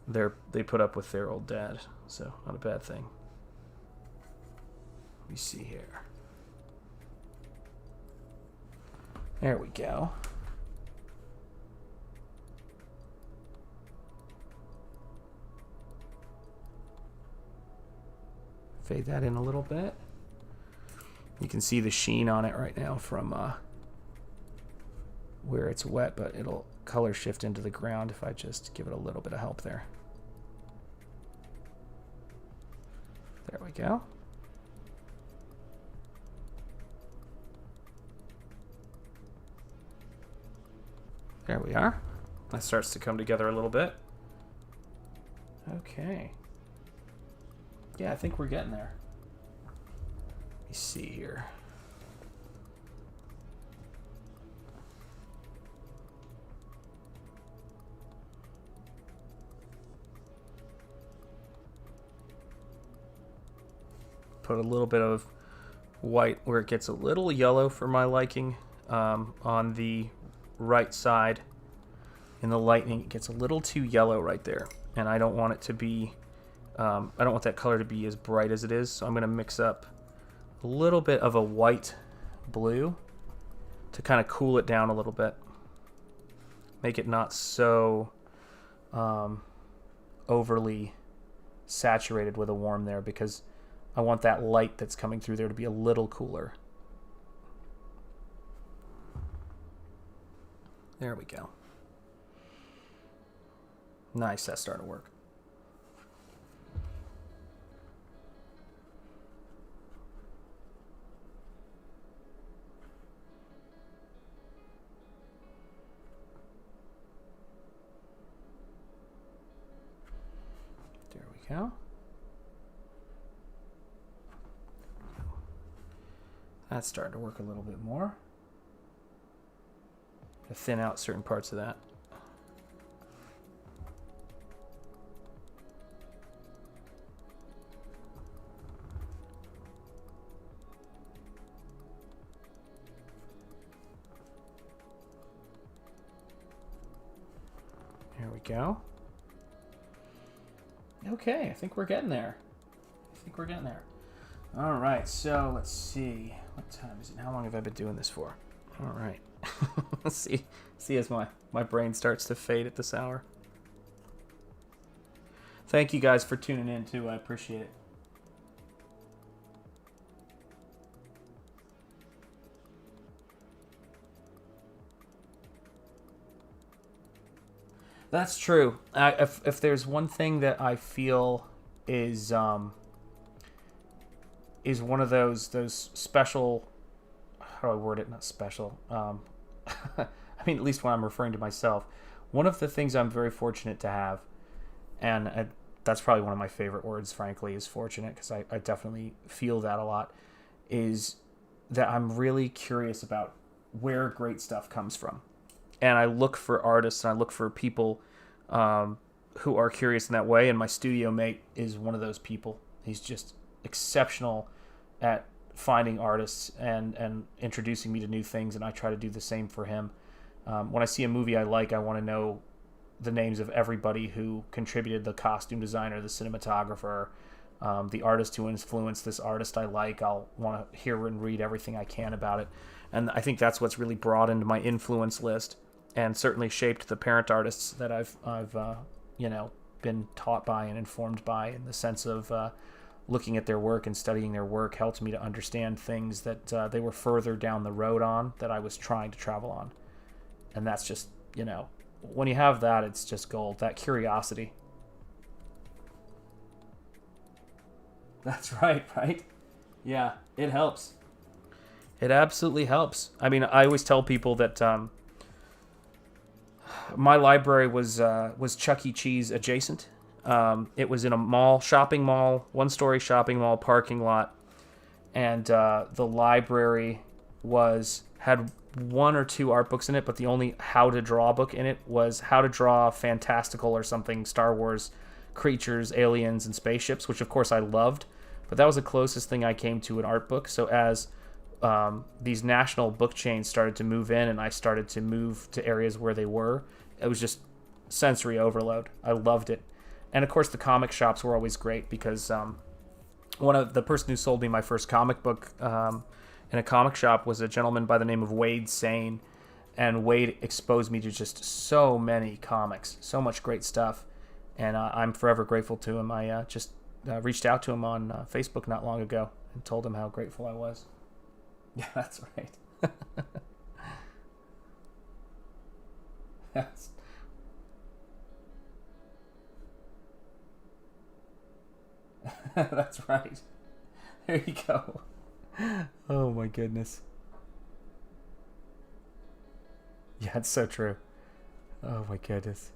they put up with their old dad, so not a bad thing. Let me see here. There we go. Fade that in a little bit. You can see the sheen on it right now from where it's wet, but it'll color shift into the ground if I just give it a little bit of help there. There we go. There we are. That starts to come together a little bit. Okay. Yeah, I think we're getting there. Let me see here. Put a little bit of white where it gets a little yellow for my liking on the right side. In the lightning, it gets a little too yellow right there, and I don't want it to be I don't want that color to be as bright as it is, so I'm going to mix up a little bit of a white blue to kind of cool it down a little bit, make it not so overly saturated with a warm there, because I want that light that's coming through there to be a little cooler. There we go. Nice, that started to work. There we go. That's starting to work a little bit more. To thin out certain parts of that. There we go. Okay, I think we're getting there. All right, so let's see. What time is it? How long have I been doing this for? All right. Let's see as my brain starts to fade at this hour. Thank you guys for tuning in too. I appreciate it. That's true. If there's one thing that I feel is one of those special, how do I word it? Not special. I mean, at least when I'm referring to myself, one of the things I'm very fortunate to have, and that's probably one of my favorite words, frankly, is fortunate, because I definitely feel that a lot, is that I'm really curious about where great stuff comes from. And I look for artists and I look for people who are curious in that way. And my studio mate is one of those people. He's just exceptional at finding artists and introducing me to new things. And I try to do the same for him. When I see a movie I like, I want to know the names of everybody who contributed, the costume designer, the cinematographer, the artist who influenced this artist I like. I'll want to hear and read everything I can about it. And I think that's what's really broadened my influence list, and certainly shaped the parent artists that I've been taught by and informed by, in the sense of looking at their work and studying their work helped me to understand things that they were further down the road on that I was trying to travel on. And that's just, when you have that, it's just gold. That curiosity. That's right? Yeah, it helps. It absolutely helps. I mean, I always tell people that my library was Chuck E. Cheese adjacent. It was in a shopping mall, one-story shopping mall parking lot, and the library had one or two art books in it, but the only how to draw book in it was how to draw fantastical or something Star Wars creatures, aliens, and spaceships, which of course I loved, but that was the closest thing I came to an art book. So as these national book chains started to move in and I started to move to areas where they were, it was just sensory overload. I loved it. And of course the comic shops were always great, because the person who sold me my first comic book in a comic shop was a gentleman by the name of Wade Sane, and Wade exposed me to just so many comics, so much great stuff, and I'm forever grateful to him. I just reached out to him on Facebook not long ago and told him how grateful I was. Yeah, that's right. That's, that's right. There you go. Oh my goodness. Yeah, it's so true. Oh my goodness.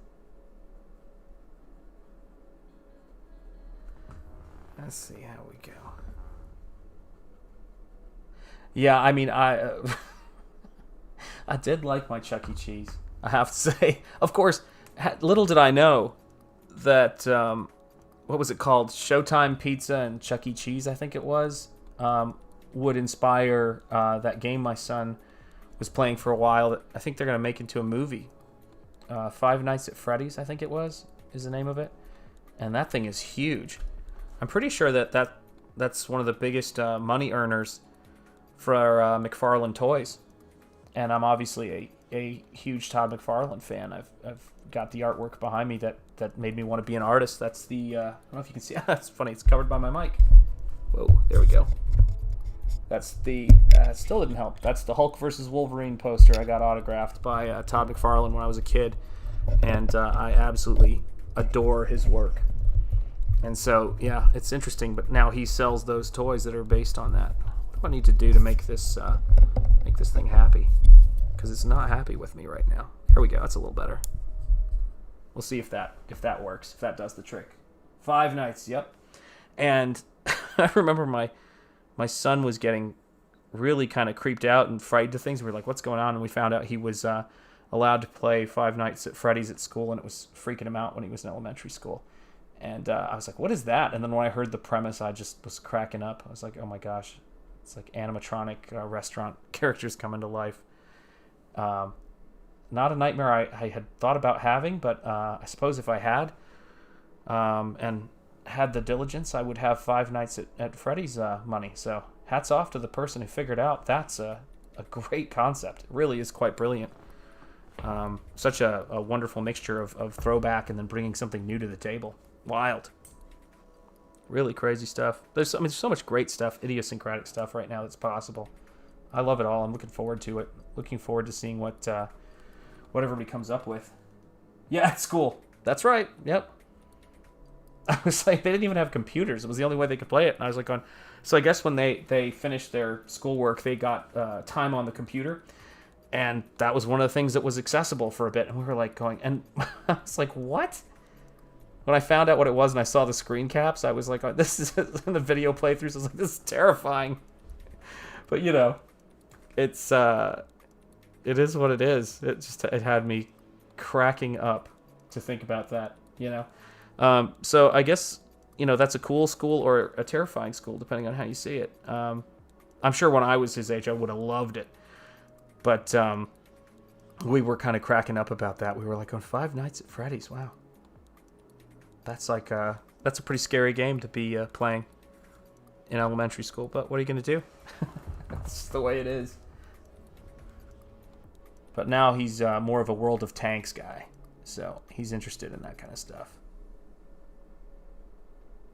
Let's see how we go. Yeah, I mean, I did like my Chuck E. Cheese. I have to say, of course, little did I know that what was it called? Showtime Pizza and Chuck E. Cheese, I think it was, would inspire that game my son was playing for a while. That I think they're gonna make into a movie. Five Nights at Freddy's, I think it was, is the name of it, and that thing is huge. I'm pretty sure that's one of the biggest money earners for McFarlane Toys, and I'm obviously a huge Todd McFarlane fan. I've got the artwork behind me that made me want to be an artist. That's the I don't know if you can see. That's funny. It's covered by my mic. Whoa, there we go. That's the still didn't help. That's the Hulk versus Wolverine poster I got autographed by Todd McFarlane when I was a kid, and I absolutely adore his work. And so, yeah, it's interesting. But now he sells those toys that are based on that. What do I need to do to make this thing happy? Because it's not happy with me right now. Here we go. That's a little better. We'll see if that works. If that does the trick. Five Nights. Yep. And I remember my son was getting really kind of creeped out and frightened of things. We were like, "What's going on?" And we found out he was allowed to play Five Nights at Freddy's at school, and it was freaking him out when he was in elementary school. And I was like, "What is that?" And then when I heard the premise, I just was cracking up. I was like, "Oh my gosh, it's like animatronic restaurant characters coming to life." Not a nightmare I had thought about having, but I suppose if I had and had the diligence, I would have Five Nights at Freddy's money. So hats off to the person who figured out that's a great concept. It really is quite brilliant. Such a wonderful mixture of throwback and then bringing something new to the table. Wild. Really crazy stuff. There's so much great stuff, idiosyncratic stuff right now that's possible. I love it all. I'm looking forward to it. Looking forward to seeing what everybody comes up with. Yeah, at school. That's right. Yep. I was like, they didn't even have computers. It was the only way they could play it. And I was like, so I guess when they finished their schoolwork, they got time on the computer. And that was one of the things that was accessible for a bit. And we were like going, and I was like, what? When I found out what it was and I saw the screen caps, I was like, oh, this is the video playthroughs. I was like, this is terrifying. But you know, it is what it is. It had me cracking up to think about that, you know. So I guess, you know, that's a cool school or a terrifying school, depending on how you see it. I'm sure when I was his age, I would have loved it. But we were kind of cracking up about that. We were like, on Five Nights at Freddy's, wow. That's like that's a pretty scary game to be playing in elementary school. But what are you going to do? That's the way it is. But now he's more of a World of Tanks guy. So he's interested in that kind of stuff.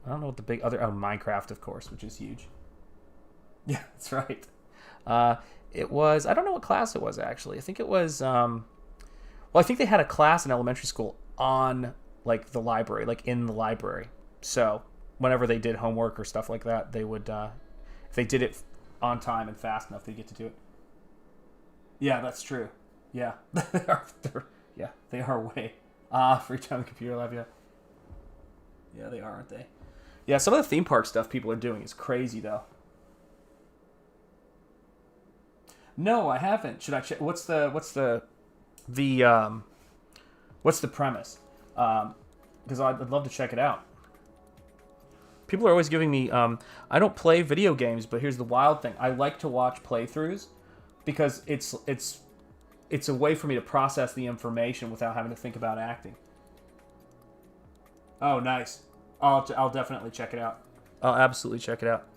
I don't know what the big other... Oh, Minecraft, of course, which is huge. Yeah, that's right. It was... I don't know what class it was, actually. I think it was... well, I think they had a class in elementary school on, like, the library. Like, in the library. So, whenever they did homework or stuff like that, they would... if they did it on time and fast enough, they'd get to do it. Yeah, that's true. Yeah. They are way... free time in the computer lab, yeah. Yeah, they are, aren't they? Yeah, some of the theme park stuff people are doing is crazy, though. No, I haven't. Should I check? What's the premise? Because I'd love to check it out. People are always giving me. I don't play video games, but here's the wild thing: I like to watch playthroughs because it's a way for me to process the information without having to think about acting. Oh, nice. I'll definitely check it out. I'll absolutely check it out.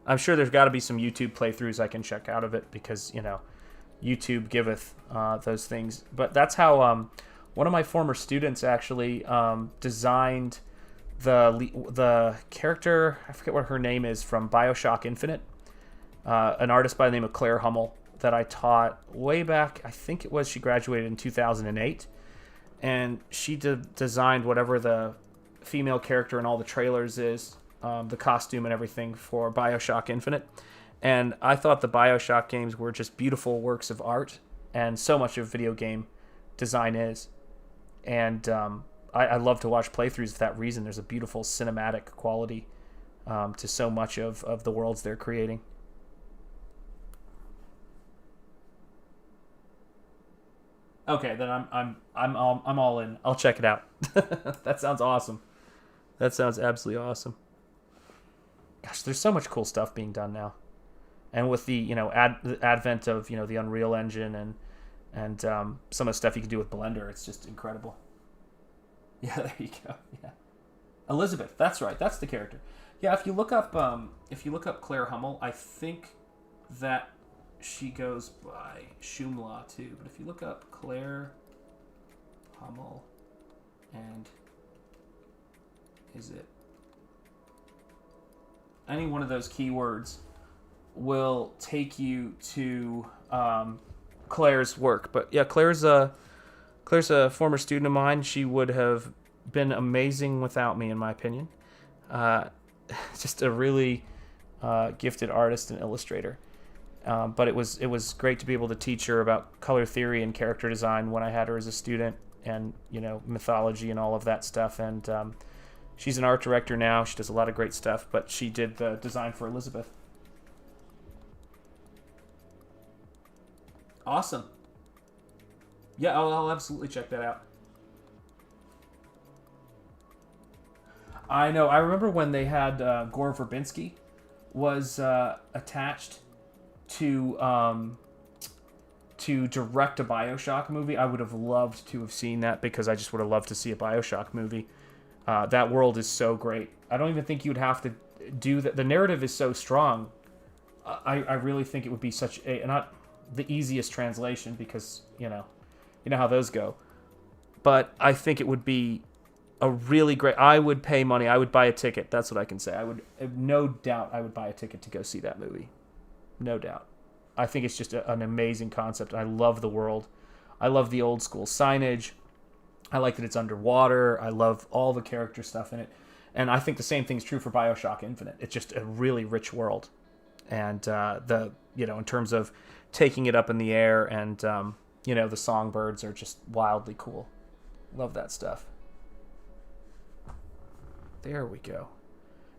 I'm sure there's got to be some YouTube playthroughs I can check out of it because, you know, YouTube giveth those things. But that's how one of my former students actually designed the character, I forget what her name is, from BioShock Infinite. an artist by the name of Claire Hummel that I taught way back. I think it was she graduated in 2008, and she designed whatever the female character in all the trailers is, the costume and everything for BioShock Infinite. And I thought the BioShock games were just beautiful works of art, and so much of video game design is. And I love to watch playthroughs for that reason. There's a beautiful cinematic quality to so much of the worlds they're creating. Okay, then I'm all in. I'll check it out. That sounds awesome. That sounds absolutely awesome. Gosh, there's so much cool stuff being done now, and with the the advent of the Unreal Engine and some of the stuff you can do with Blender, it's just incredible. Yeah, there you go. Yeah, Elizabeth. That's right. That's the character. Yeah, if you look up Claire Hummel, I think that she goes by Shumla too. But if you look up Claire Hummel, and is it any one of those keywords will take you to Claire's work. But yeah, Claire's a former student of mine. She would have been amazing without me, in my opinion. Just a really gifted artist and illustrator. But it was great to be able to teach her about color theory and character design when I had her as a student, and mythology and all of that stuff. And she's an art director now. She does a lot of great stuff, but she did the design for Elizabeth. Awesome. Yeah, I'll absolutely check that out. I know. I remember when they had Gore Verbinski was attached to direct a BioShock movie. I would have loved to have seen that, because I just would have loved to see a BioShock movie. That world is so great. I don't even think you'd have to do that. The narrative is so strong. I really think it would be such a, not the easiest translation, because you know how those go. But I think it would be a really great. I would pay money. I would buy a ticket. That's what I can say. I would, no doubt, I would buy a ticket to go see that movie. No doubt. I think it's just an amazing concept. I love the world. I love the old school signage. I like that it's underwater. I love all the character stuff in it. And I think the same thing's true for BioShock Infinite. It's just a really rich world. And in terms of taking it up in the air, and the songbirds are just wildly cool. Love that stuff. There we go.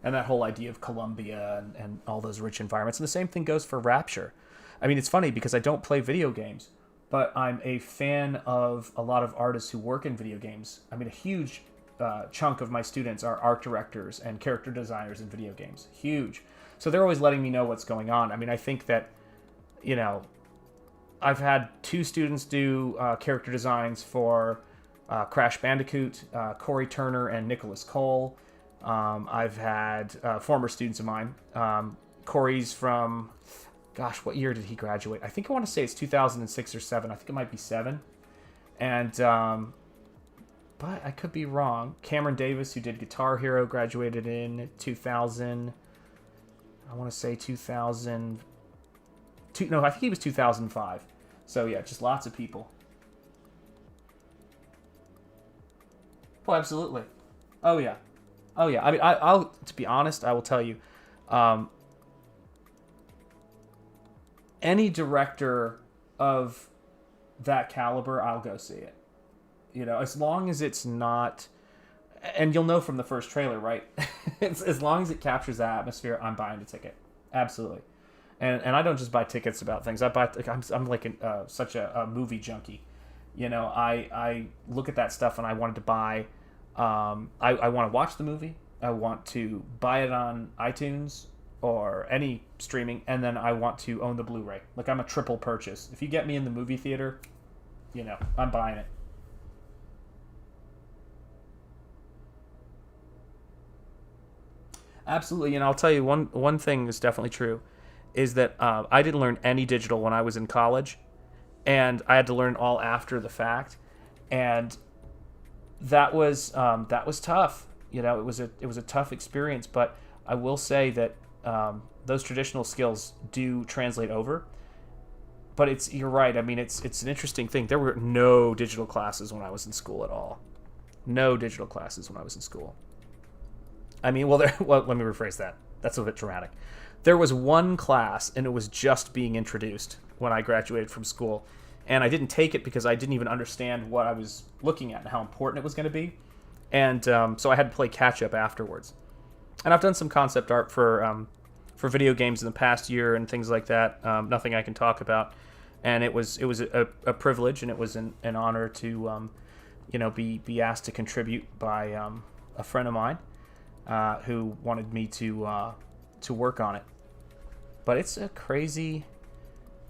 And that whole idea of Columbia and all those rich environments. And the same thing goes for Rapture. I mean, it's funny because I don't play video games, but I'm a fan of a lot of artists who work in video games. I mean, a huge chunk of my students are art directors and character designers in video games. Huge. So they're always letting me know what's going on. I mean, I think that, I've had 2 students do character designs for Crash Bandicoot, Corey Turner and Nicholas Cole. I've had former students of mine. Corey's from, gosh, what year did he graduate? I think I want to say it's 2006 or 7. I think it might be 7. And, but I could be wrong. Cameron Davis, who did Guitar Hero, graduated in 2000. I want to say 2000. No, I think he was 2005. So yeah, just lots of people. Oh, absolutely. Oh yeah. Oh yeah. I mean, I'll to be honest, I will tell you, any director of that caliber, I'll go see it. As long as it's not, and you'll know from the first trailer, right? As long as it captures that atmosphere, I'm buying the ticket. Absolutely. And I don't just buy tickets about things. I'm like such a movie junkie. I look at that stuff and I wanted to buy. I want to watch the movie. I want to buy it on iTunes or any streaming, and then I want to own the Blu-ray. Like, I'm a triple purchase. If you get me in the movie theater, I'm buying it. Absolutely, and I'll tell you one thing is definitely true, is that I didn't learn any digital when I was in college, and I had to learn all after the fact, and that was tough. It was a tough experience, but I will say that those traditional skills do translate over. But you're right. I mean, it's an interesting thing. There were no digital classes when I was in school at all. No digital classes when I was in school. I mean, well, let me rephrase that. That's a bit dramatic. There was one class, and it was just being introduced when I graduated from school. And I didn't take it because I didn't even understand what I was looking at and how important it was going to be. And so I had to play catch-up afterwards. And I've done some concept art for video games in the past year and things like that. Nothing I can talk about. And it was a privilege, and it was an honor to be asked to contribute by a friend of mine who wanted me to work on it. But it's a crazy...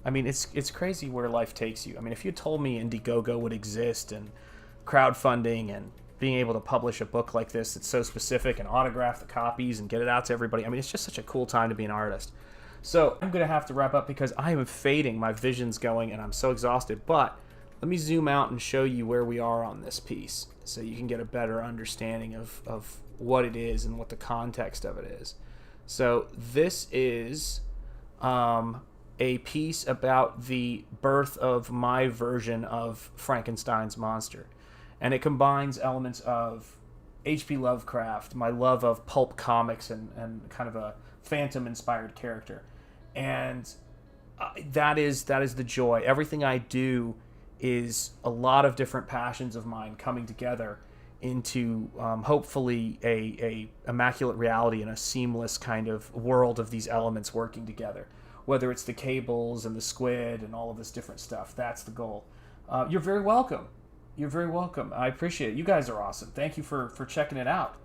I mean, it's crazy where life takes you. I mean, if you told me Indiegogo would exist and crowdfunding and being able to publish a book like this that's so specific and autograph the copies and get it out to everybody, I mean, it's just such a cool time to be an artist. So I'm going to have to wrap up because I am fading. My vision's going and I'm so exhausted. But let me zoom out and show you where we are on this piece so you can get a better understanding of what it is and what the context of it is. So this is... a piece about the birth of my version of Frankenstein's monster. And it combines elements of H.P. Lovecraft, my love of pulp comics and kind of a phantom-inspired character. And that is the joy. Everything I do is a lot of different passions of mine coming together into hopefully a immaculate reality and a seamless kind of world of these elements working together. Whether it's the cables and the squid and all of this different stuff. That's the goal. You're very welcome. You're very welcome. I appreciate it. You guys are awesome. Thank you for checking it out.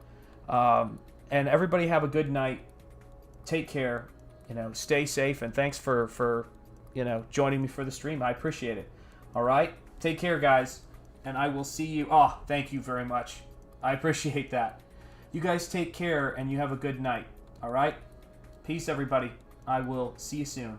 And everybody have a good night. Take care. Stay safe. And thanks for joining me for the stream. I appreciate it. All right? Take care, guys. And I will see you. Oh, thank you very much. I appreciate that. You guys take care and you have a good night. All right? Peace, everybody. I will see you soon.